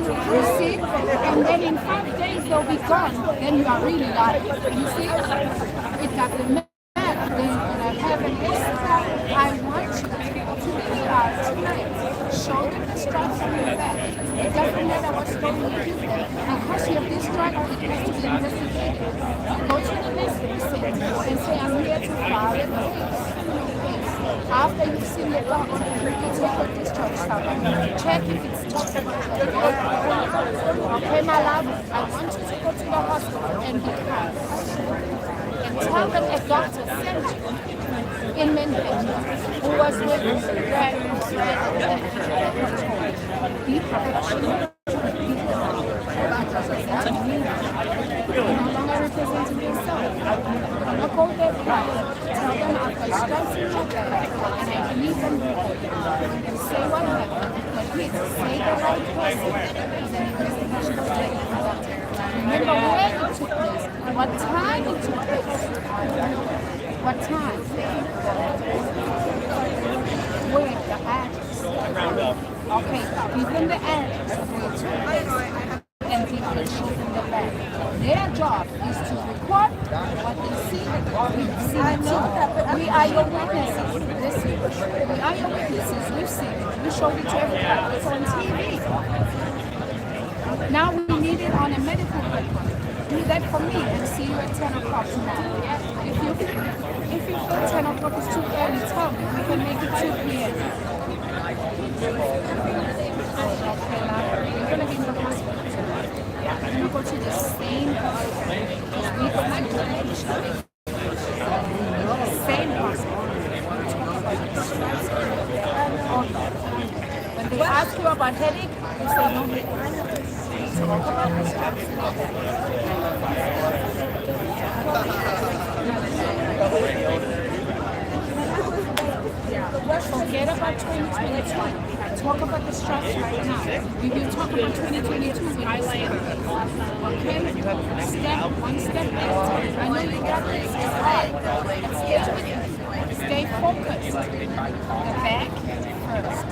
Speaker 4: You see? And then in 5 days they'll be gone. Then you are really lying. You see? It doesn't matter. Then have an extra. I want you to tonight. Show them the stripes on your back. It doesn't matter what's going on with them. Because you have this drug, it has to be investigated. Go to the next precinct and say, I'm here to file a case. After you've seen the dog, you can take a discharge summary. Check if it's toxic. Okay, my love, I want you to go to the hospital and be kind. And tell them a doctor sent you in Midtown who was with be professional. You're no longer representing yourself. Don't go there quiet. Tell them I've got stress in my back and I need them to say what happened. But please say the right person. Remember where it took place, what time it took place. What time? Where the address. Okay, give them the address of where it took place. And give the children the back. Their job is to record what they see. We've seen it too. We are your witnesses. Listen, we are your witnesses. We've seen it. We showed it to everybody. It's on TV. Now we need it on a medical record. Do that for me and see you at 10 o'clock tomorrow. If you feel 10 o'clock is too early, tell me. We can make it 2 p.m. Okay, now you're going to be in the hospital. I'm going to go to the same hospital. We go to the same hospital. When they ask you about headache, you say no headache. Talk about the stripes. Forget about 2022. Talk about the stripes right now. We will talk about 2022 when I say it. Okay? One step at a time. I know you got this. It's hard. Stay focused. The back first.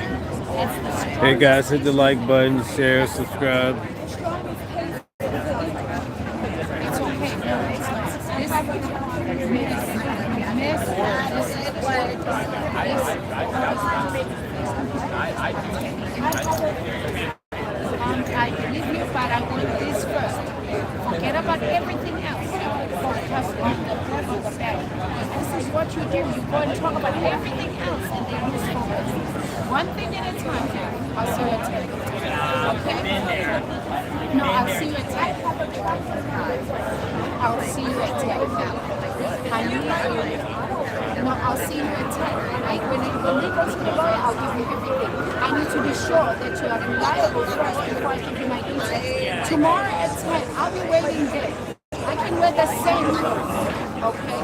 Speaker 4: That's the strong.
Speaker 5: Hey guys, hit the like button, share, subscribe.
Speaker 4: It's okay. I believe you, but I want this first. Forget about everything else. Focus on the back. This is what you do. You go and talk about everything else and then you focus. One thing at a time. I'll see you at 10. Okay? No, I'll see you at 10. I'll see you at 10 now. I need you. No, I'll see you at 10. When they go to the lawyer, I'll give you everything. I need to be sure that you are reliable first before I give you my details. Tomorrow at 10, I'll be waiting there. I can wear the same clothes. Okay?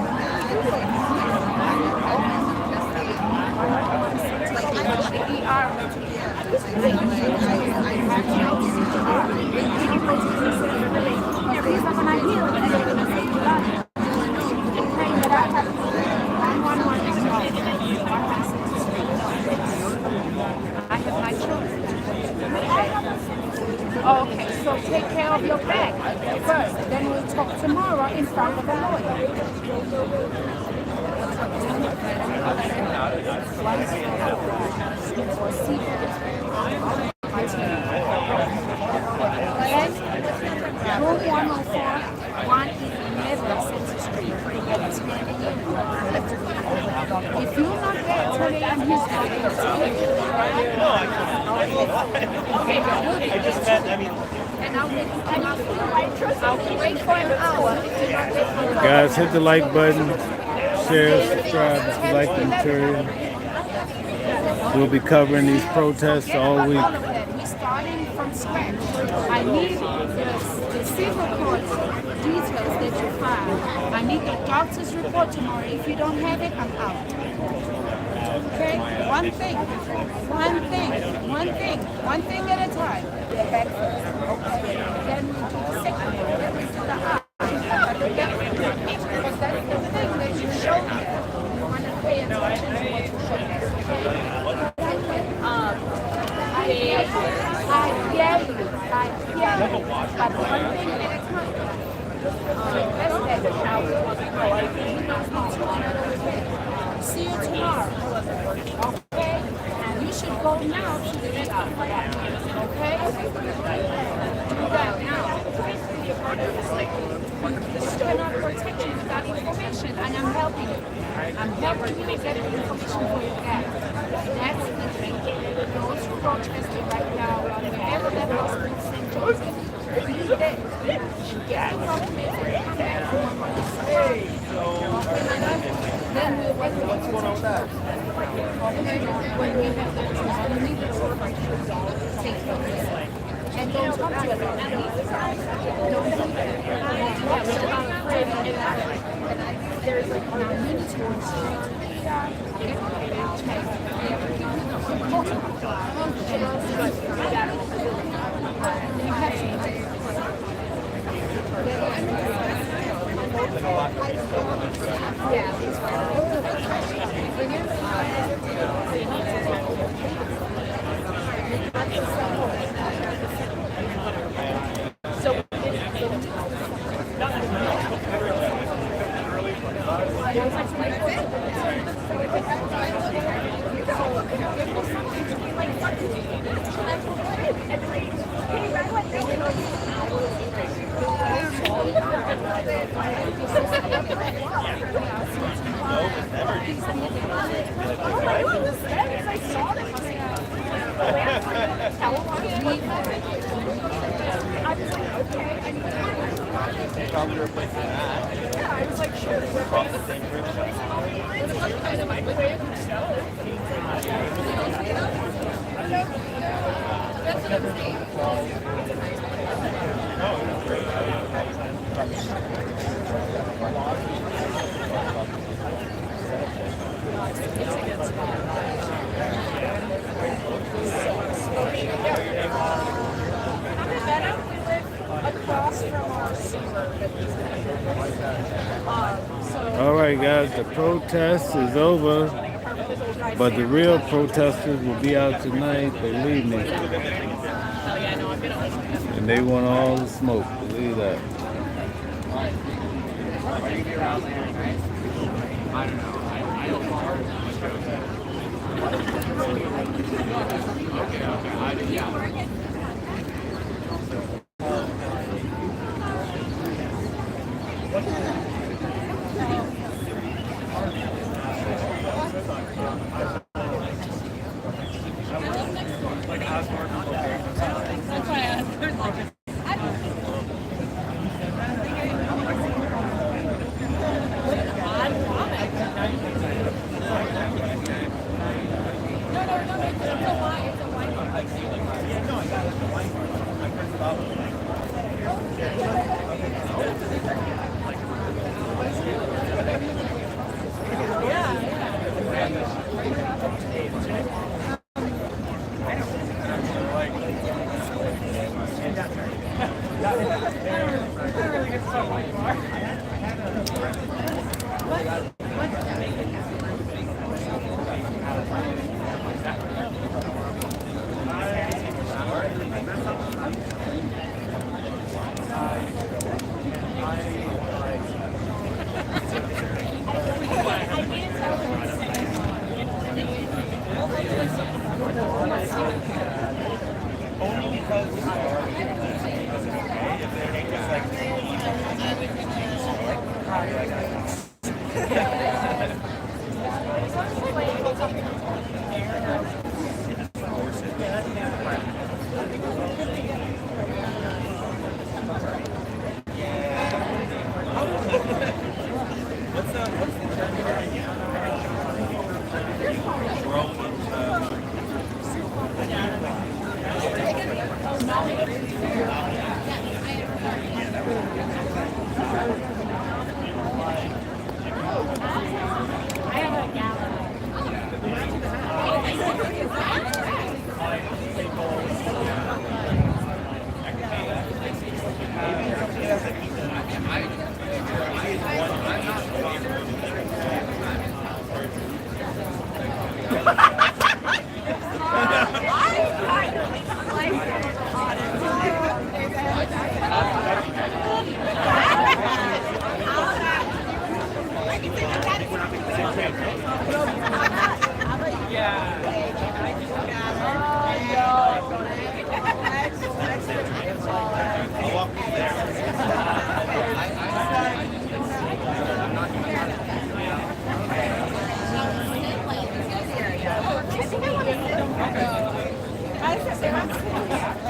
Speaker 4: I have my children. Okay, so take care of your bag first. Then we'll talk tomorrow in front of a lawyer. Room 104, 1 11 Central Street at 10 a.m. If you're not there at 10 a.m., he's not there. Okay, but we'll get this and I'll wait for an hour if you're not there.
Speaker 5: Guys, hit the like button, share, subscribe if you like the material. We'll be covering these protests all week.
Speaker 4: We're starting from scratch. I need the civil court details that you file. I need the doctor's report tomorrow. If you don't have it, I'm out. Okay? One thing at a time. Back first. Okay. Then we do the second. Then we do the eye. Because that's the thing that you show me. You want to pay attention to what you show me. I dare you. Cannot protect you with that information, and I'm helping you. I'm helping you get the information for you back. That's the thing. Those who protesting right now, wherever that hospital center is, get information and come back to one more. Then we'll wait. What's going on with that? When we have the celebration, take place. And don't talk to us about that. Don't do that. There's like our mini tours.
Speaker 2: Probably replacing that. Yeah, I was like, sure. Across the same bridge.
Speaker 4: Across from our sewer.
Speaker 5: All right, guys, the protest is over, but the real protesters will be out tonight, believe me. And they want all the smoke, believe that.
Speaker 4: I have a gallon.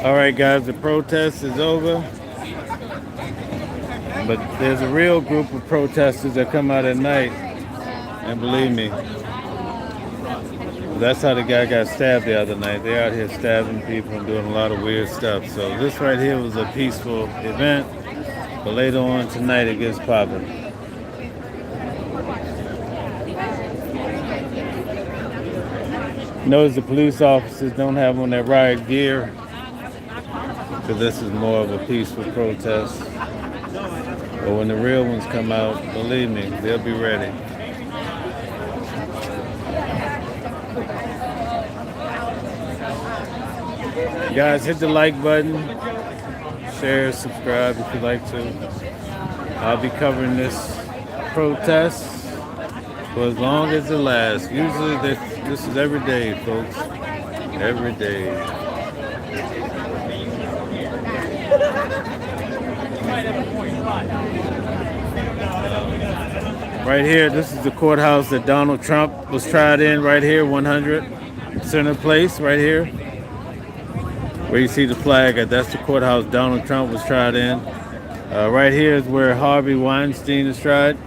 Speaker 5: All right, guys, the protest is over. But there's a real group of protesters that come out at night. And believe me, that's how the guy got stabbed the other night. They're out here stabbing people and doing a lot of weird stuff. So this right here was a peaceful event. But later on tonight, it gets popping. Notice the police officers don't have on their riot gear, because this is more of a peaceful protest. But when the real ones come out, believe me, they'll be ready. Guys, hit the like button, share, subscribe if you'd like to. I'll be covering this protest for as long as it lasts. Usually this is every day, folks. Every day. Right here, this is the courthouse that Donald Trump was tried in right here, 100 Center Place, right here. Where you see the flag at, that's the courthouse Donald Trump was tried in. Right here is where Harvey Weinstein is tried.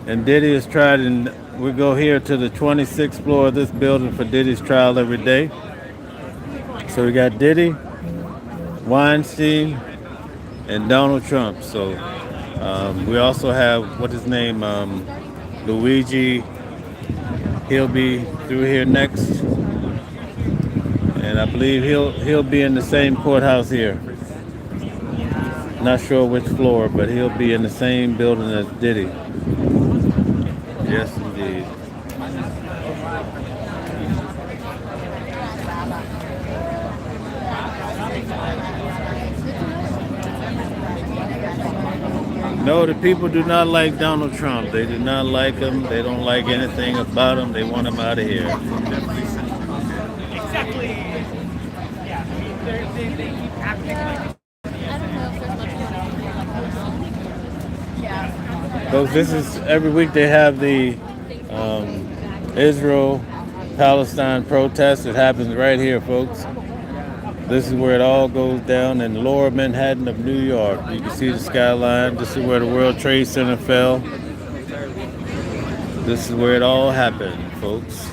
Speaker 5: And Diddy is tried, and we go here to the 26th floor of this building for Diddy's trial every day. So we got Diddy, Weinstein, and Donald Trump. So we also have, what his name, Luigi. He'll be through here next. And I believe he'll be in the same courthouse here. Not sure which floor, but he'll be in the same building as Diddy. Yes, indeed. No, the people do not like Donald Trump. They do not like him. They don't like anything about him. They want him out of here.
Speaker 6: Exactly. Yeah, I mean, they keep acting like.
Speaker 5: Folks, this is every week they have the Israel-Palestine protest. It happens right here, folks. This is where it all goes down in Lower Manhattan of New York. You can see the skyline. This is where the World Trade Center fell. This is where it all happened, folks.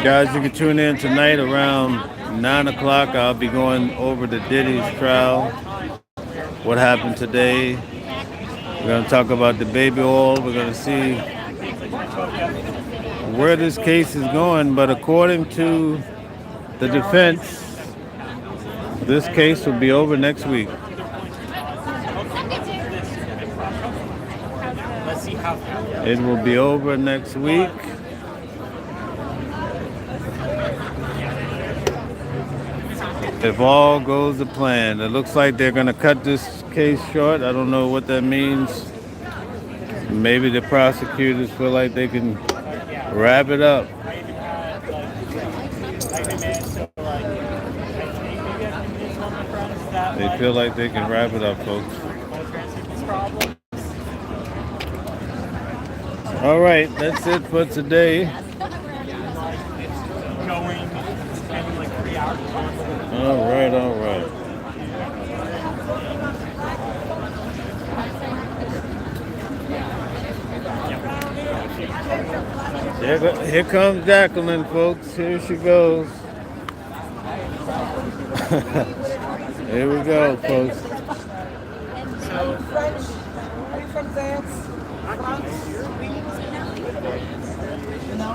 Speaker 5: Guys, you can tune in tonight around 9 o'clock. I'll be going over to Diddy's trial. What happened today. We're going to talk about the baby oil. We're going to see where this case is going. But according to the defense, this case will be over next week. It will be over next week. If all goes to plan. It looks like they're going to cut this case short. I don't know what that means. Maybe the prosecutors feel like they can wrap it up. They feel like they can wrap it up, folks. All right, that's it for today. All right. Here comes Jacqueline, folks. Here she goes. Here we go, folks.
Speaker 6: Are you French? Are you from France? No?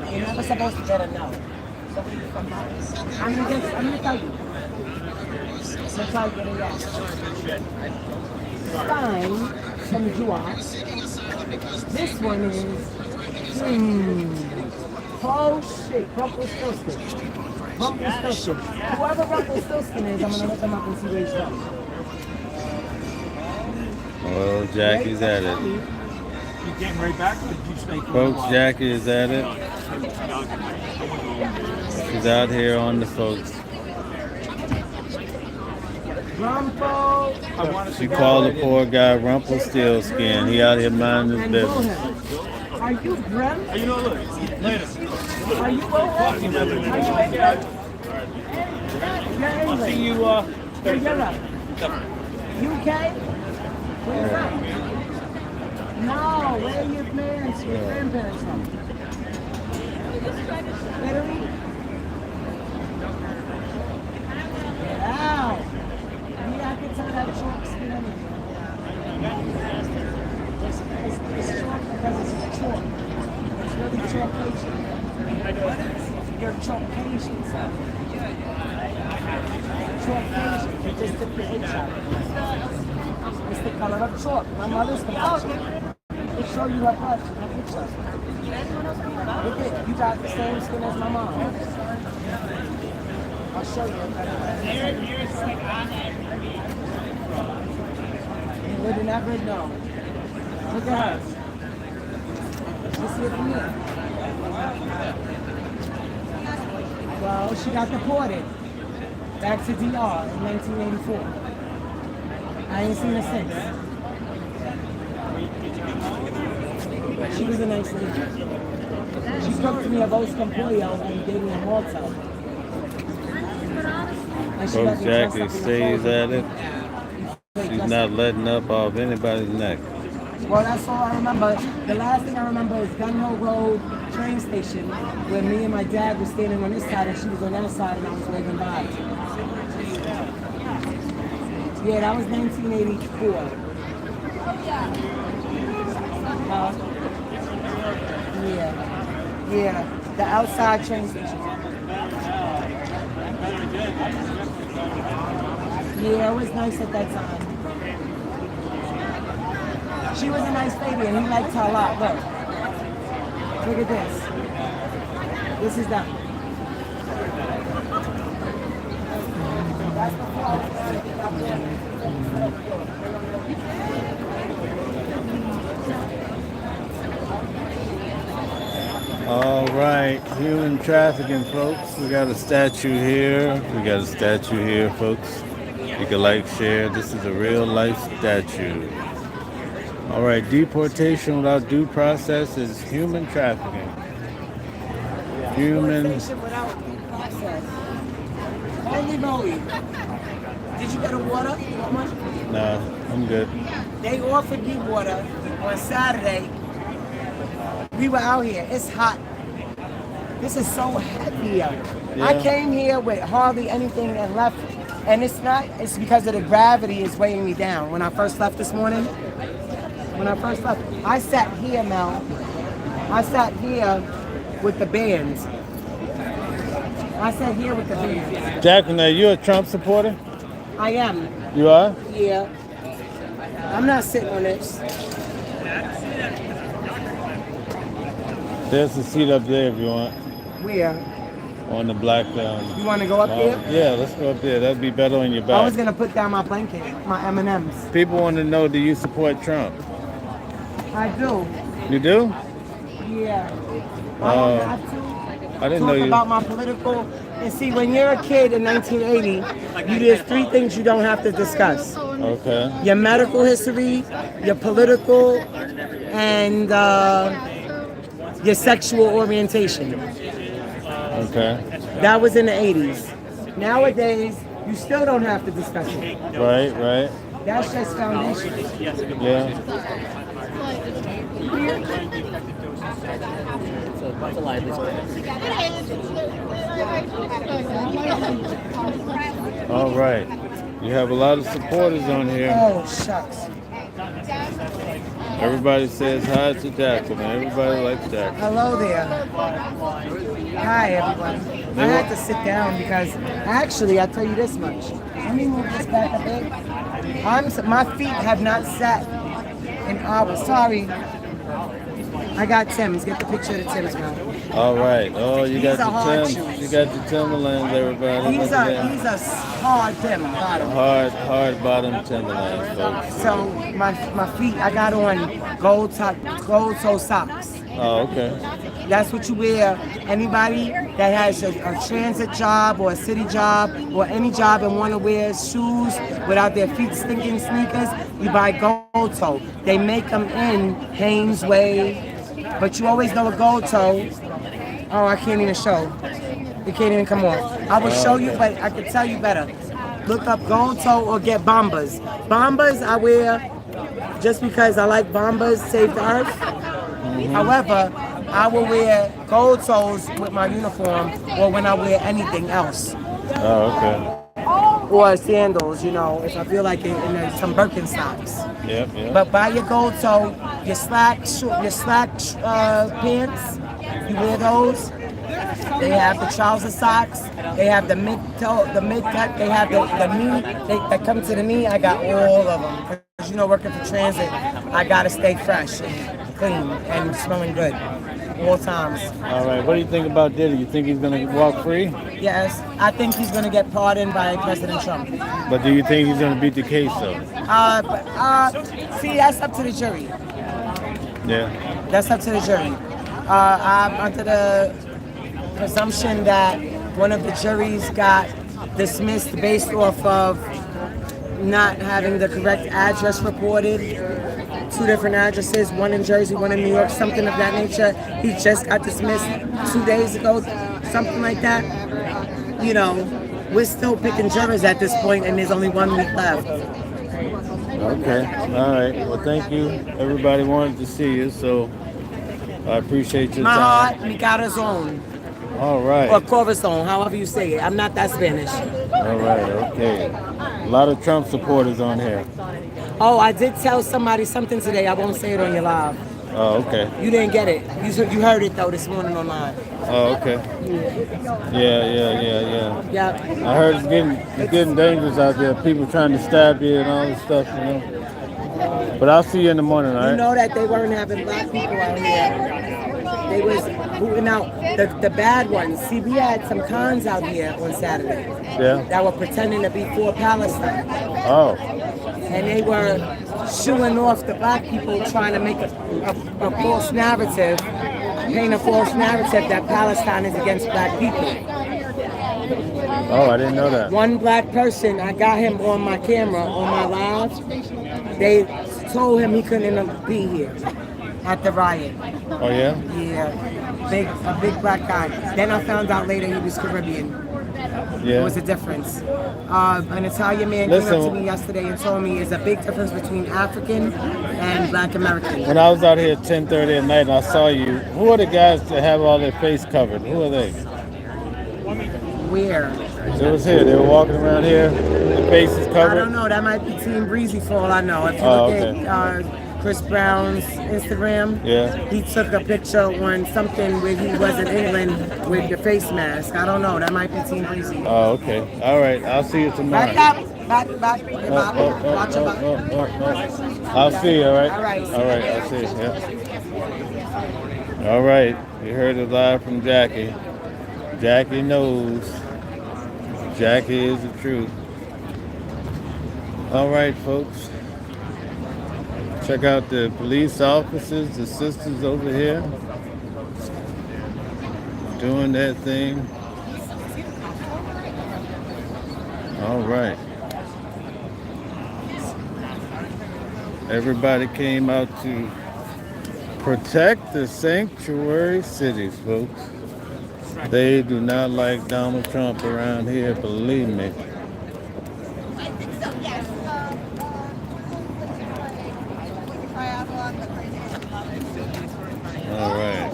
Speaker 6: You're never supposed to get a no. I'm gonna tell you. Let's try to get a yes. Stein from Juat. This one is oh shit, Rumpelstiltskin. Rumpelstiltskin. Whoever Rumpelstiltskin is, I'm gonna look them up and see where he's from.
Speaker 5: Well, Jackie's at it.
Speaker 9: You came right back, or did you stay for a
Speaker 5: Folks,
Speaker 9: while?
Speaker 5: Jackie is at it. She's out here on the folks. She called the poor guy Rumpelstiltskin. He out here minding his business.
Speaker 6: Are you Grim?
Speaker 9: You know, look, later.
Speaker 6: Are you England? Are you England? You're English.
Speaker 9: See you,
Speaker 6: You're Europe. UK? Where's that? No, where are your parents, your grandparents from? Italy? Get out. Yeah, I can tell that chalk skin anyway. It's chalk because it's chalk. It's really chalkation. You're chalkation, son. Chalkation. You just took the H out. It's the color of chalk. My mother's complexion. They show you her blood. Her picture. Look at you got the same skin as my mom. I'll show you. You would never know. Look at her. She's with me. Well, she got deported back to DR in 1984. I ain't seen her since. She was a nice lady. She cooked me a roast con pollo and gave me a Malta.
Speaker 5: Folks, Jackie stays at it. She's not letting up off anybody's neck.
Speaker 6: Well, that's all I remember. The last thing I remember is Gun Hill Road train station, where me and my dad were standing on this side and she was on that side and I was waving by. Yeah, that was 1984. Yeah, the outside train station. Yeah, it was nice at that time. She was a nice lady and he liked her a lot. Look at this. This is them.
Speaker 5: All right, human trafficking, folks. We got a statue here. Folks. You can like, share. This is a real life statue. All right, deportation without due process is human trafficking.
Speaker 6: Deportation without due process. Holy moly. Did you get a water? You want one?
Speaker 5: No, I'm good.
Speaker 6: They offered me water on Saturday. We were out here. It's hot. This is so heavy out.
Speaker 5: Yeah.
Speaker 6: I came here with hardly anything and left. And it's because of the gravity is weighing me down. When I first left this morning, I sat here, Mel. I sat here with the bands.
Speaker 5: Jacqueline, are you a Trump supporter?
Speaker 6: I am.
Speaker 5: You are?
Speaker 6: Yeah. I'm not sitting on this.
Speaker 5: There's a seat up there if you want.
Speaker 6: Where?
Speaker 5: On the black
Speaker 6: You want to go up there?
Speaker 5: Yeah, let's go up there. That'd be better on your back.
Speaker 6: I was going to put down my blanket, my M&Ms.
Speaker 5: People want to know, do you support Trump?
Speaker 6: I do.
Speaker 5: You do?
Speaker 6: Yeah. I don't have to.
Speaker 5: I didn't know you.
Speaker 6: Talk about my political. And see, when you're a kid in 1980, there's three things you don't have to discuss.
Speaker 5: Okay.
Speaker 6: Your medical history, your political, and your sexual orientation.
Speaker 5: Okay.
Speaker 6: That was in the 80s. Nowadays, you still don't have to discuss it.
Speaker 5: Right.
Speaker 6: That's just foundation.
Speaker 5: Yeah.
Speaker 6: It's a lively space.
Speaker 5: All right. You have a lot of supporters on here.
Speaker 6: Oh, shucks.
Speaker 5: Everybody says hi to Jacqueline. Everybody likes Jacqueline.
Speaker 6: Hello there. Hi, everyone. I had to sit down because, actually, I'll tell you this much. Let me move this back a bit. My feet have not sat in hours. Sorry. I got Tim's. Get the picture of the Tim's, man.
Speaker 5: All right. Oh, you got
Speaker 6: These are hard
Speaker 5: the Tim.
Speaker 6: shoes.
Speaker 5: You got the Timberlands, everybody.
Speaker 6: These
Speaker 5: Look at
Speaker 6: are
Speaker 5: that.
Speaker 6: hard Tim bottom.
Speaker 5: Hard bottom Timberlands, folks.
Speaker 6: So my feet, I got on gold toe socks.
Speaker 5: Oh, okay.
Speaker 6: That's what you wear. Anybody that has a transit job or a city job or any job and want to wear shoes without their feet stinking sneakers, you buy gold toe. They make them in Hanes Way, but you always know a gold toe. Oh, I can't even show. It can't even come on. I will show you, but I can tell you better. Look up gold toe or get Bombas. Bombas I wear just because I like Bombas, save the earth. However, I will wear gold toes with my uniform or when I wear anything else.
Speaker 5: Oh, okay.
Speaker 6: Or sandals, you know, if I feel like it, and then some Birkenstocks.
Speaker 5: Yep.
Speaker 6: But buy your gold toe, your slack pants, you wear those. They have the trouser socks. They have the mid cut. They have the knee. They come to the knee. I got all of them. Because, you know, working for transit, I got to stay fresh and clean and smelling good all times.
Speaker 5: All right. What do you think about Diddy? You think he's going to walk free?
Speaker 6: Yes, I think he's going to get pardoned by President Trump.
Speaker 5: But do you think he's going to beat the case, though?
Speaker 6: See, that's up to the jury.
Speaker 5: Yeah.
Speaker 6: That's up to the jury. I'm under the presumption that one of the juries got dismissed based off of not having the correct address reported. 2 different addresses, one in Jersey, one in New York, something of that nature. He just got dismissed 2 days ago, something like that. You know, we're still picking jurors at this point, and there's only 1 week left.
Speaker 5: Okay. All right. Well, thank you. Everybody wanted to see you, so I appreciate your
Speaker 6: My
Speaker 5: time.
Speaker 6: heart, mi corazón.
Speaker 5: All right.
Speaker 6: Or corazón, however you say it. I'm not that Spanish.
Speaker 5: All right. Okay. A lot of Trump supporters on here.
Speaker 6: Oh, I did tell somebody something today. I won't say it on your live.
Speaker 5: Oh, okay.
Speaker 6: You didn't get it. You heard it though this morning online.
Speaker 5: Oh, okay. Yeah.
Speaker 6: Yeah.
Speaker 5: I heard it's getting dangerous out there. People trying to stab you and all this stuff, you know. But I'll see you in the morning, all right?
Speaker 6: You know that they weren't having black people out here. They was booting out the bad ones. See, we had some cons out here on Saturday.
Speaker 5: Yeah.
Speaker 6: That were pretending to be for Palestine.
Speaker 5: Oh.
Speaker 6: And they were shooing off the black people, trying to make a false narrative, paint a false narrative that Palestine is against black people.
Speaker 5: Oh, I didn't know that.
Speaker 6: One black person, I got him on my camera, on my live. They told him he couldn't be here at the riot.
Speaker 5: Oh, yeah?
Speaker 6: Yeah, a big black guy. Then I found out later he was Caribbean.
Speaker 5: Yeah.
Speaker 6: It was a difference. An Italian man came up to me yesterday and told me there's a big difference between African and black American.
Speaker 5: When I was out here at 10:30 at night and I saw you, who are the guys that have all their face covered? Who are they?
Speaker 6: Where?
Speaker 5: So it was here. They were walking around here, the faces covered.
Speaker 6: I don't know. That might be Team Breezy for all I know. If you look at Chris Brown's Instagram, he took a picture on something where he was in England with the face mask. I don't know. That might be Team Breezy.
Speaker 5: Oh, okay. All right. I'll see you tomorrow.
Speaker 6: Back. Watch your back.
Speaker 5: I'll see you, all right?
Speaker 6: All right.
Speaker 5: All right, I'll see you. Yeah. All right. You heard it live from Jackie. Jackie knows. Jackie is the truth. All right, folks. Check out the police officers, the sisters over here, doing that thing. All right. Everybody came out to protect the sanctuary cities, folks. They do not like Donald Trump around here, believe me. All right.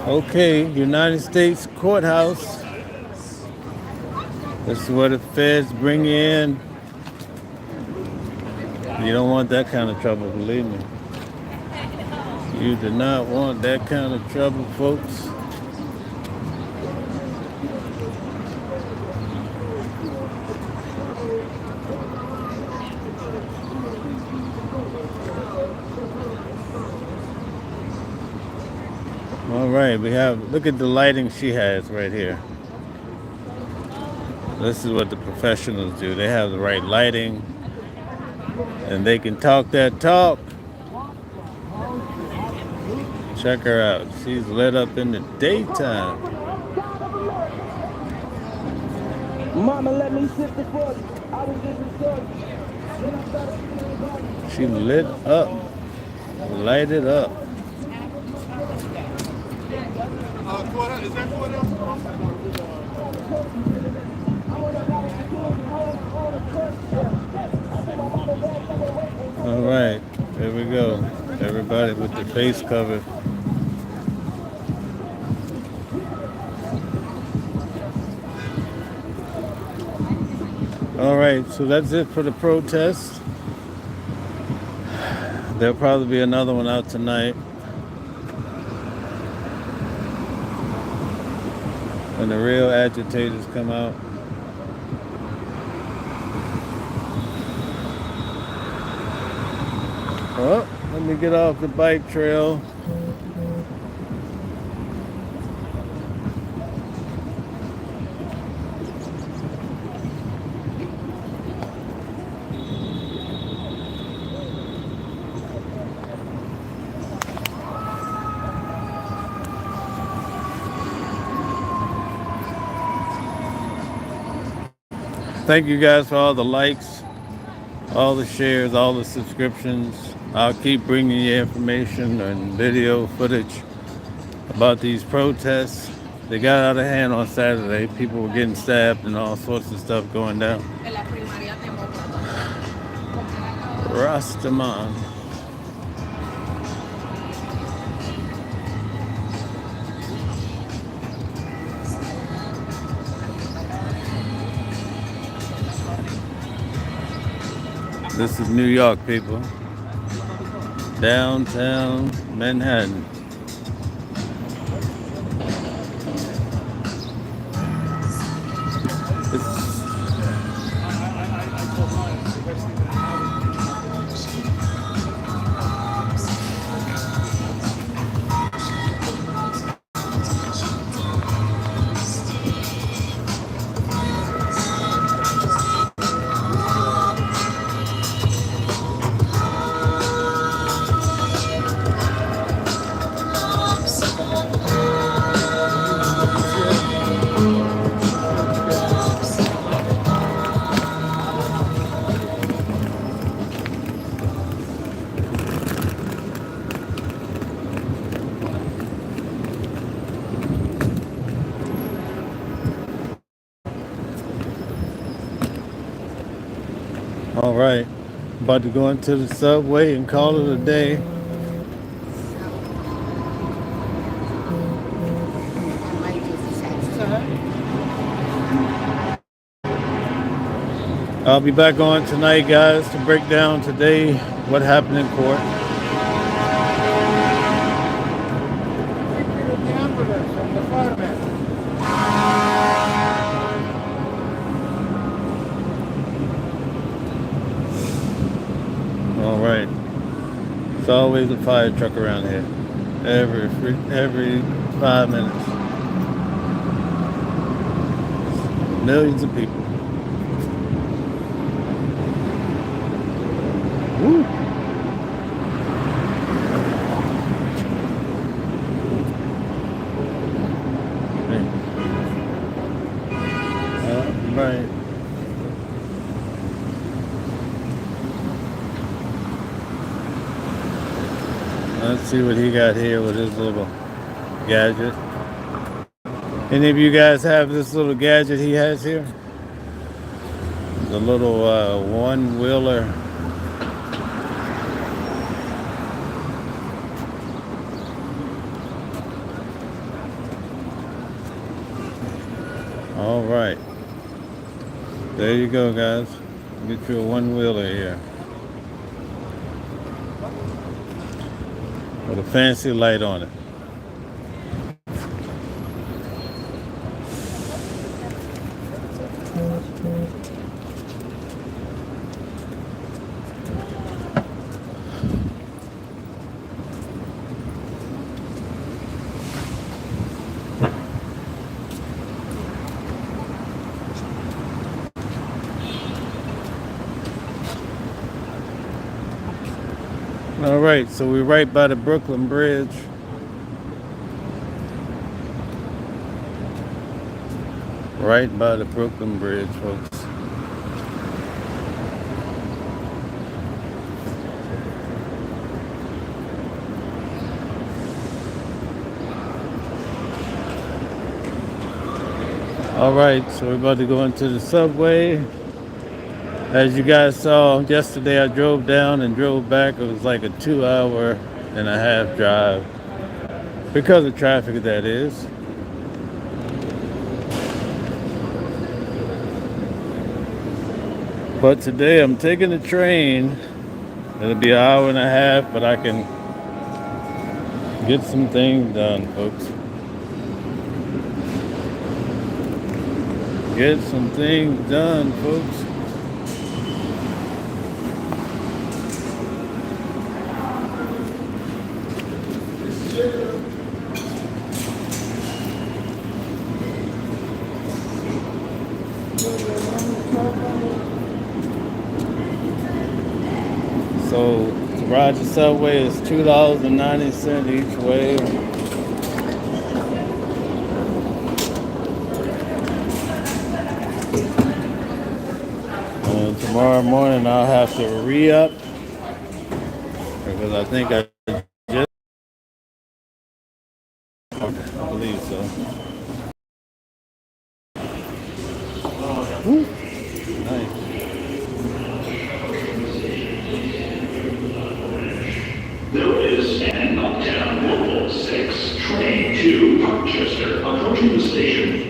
Speaker 5: Okay, United States Courthouse. This is where the feds bring you in. You don't want that kind of trouble, believe me. You do not want that kind of trouble, folks. All right, look at the lighting she has right here. This is what the professionals do. They have the right lighting and they can talk that talk. Check her out. She's lit up in the daytime.
Speaker 6: Mama, let me sit the foot. I was just
Speaker 5: She lit up. Lighted up.
Speaker 1: Is that Courthouse?
Speaker 5: All right, there we go. Everybody with their face covered. All right, so that's it for the protest. There'll probably be another one out tonight. When the real agitators come out. Oh, let me get off the bike trail. Thank you guys for all the likes, all the shares, all the subscriptions. I'll keep bringing you information and video footage about these protests. They got out of hand on Saturday. People were getting stabbed and all sorts of stuff going down. Rastaman. This is New York, people. Downtown Manhattan. All right, about to go into the subway and call it a day. I'll be back on tonight, guys, to break down today what happened in court. All right. There's always a fire truck around here. Every 5 minutes. Millions of people. Woo. Right. Let's see what he got here with his little gadget. Any of you guys have this little gadget he has here? The little one-wheeler. All right. There you go, guys. Get you a one-wheeler here. With a fancy light on it. All right, so we're right by the Brooklyn Bridge. Right by the Brooklyn Bridge, folks. All right, so we're about to go into the subway. As you guys saw yesterday, I drove down and drove back. It was like a 2.5-hour drive because of traffic, that is. But today I'm taking the train. It'll be 1.5 hours, but I can get some things done, folks. Get some things done, folks. So to ride the subway is $2.90 each way. And tomorrow morning I'll have to re-up because I think I just, I believe so. Woo. Nice.
Speaker 10: There is an Uptown Local 6 train to Rochester approaching the station.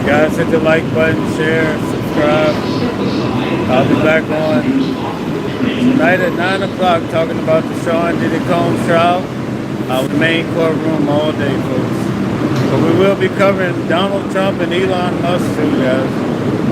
Speaker 5: Guys, hit the like button, share, subscribe. I'll be back on tonight at 9 o'clock talking about the Sean Diddy Combs trial. Our main courtroom all day, folks. But we will be covering Donald Trump and Elon Musk too, guys.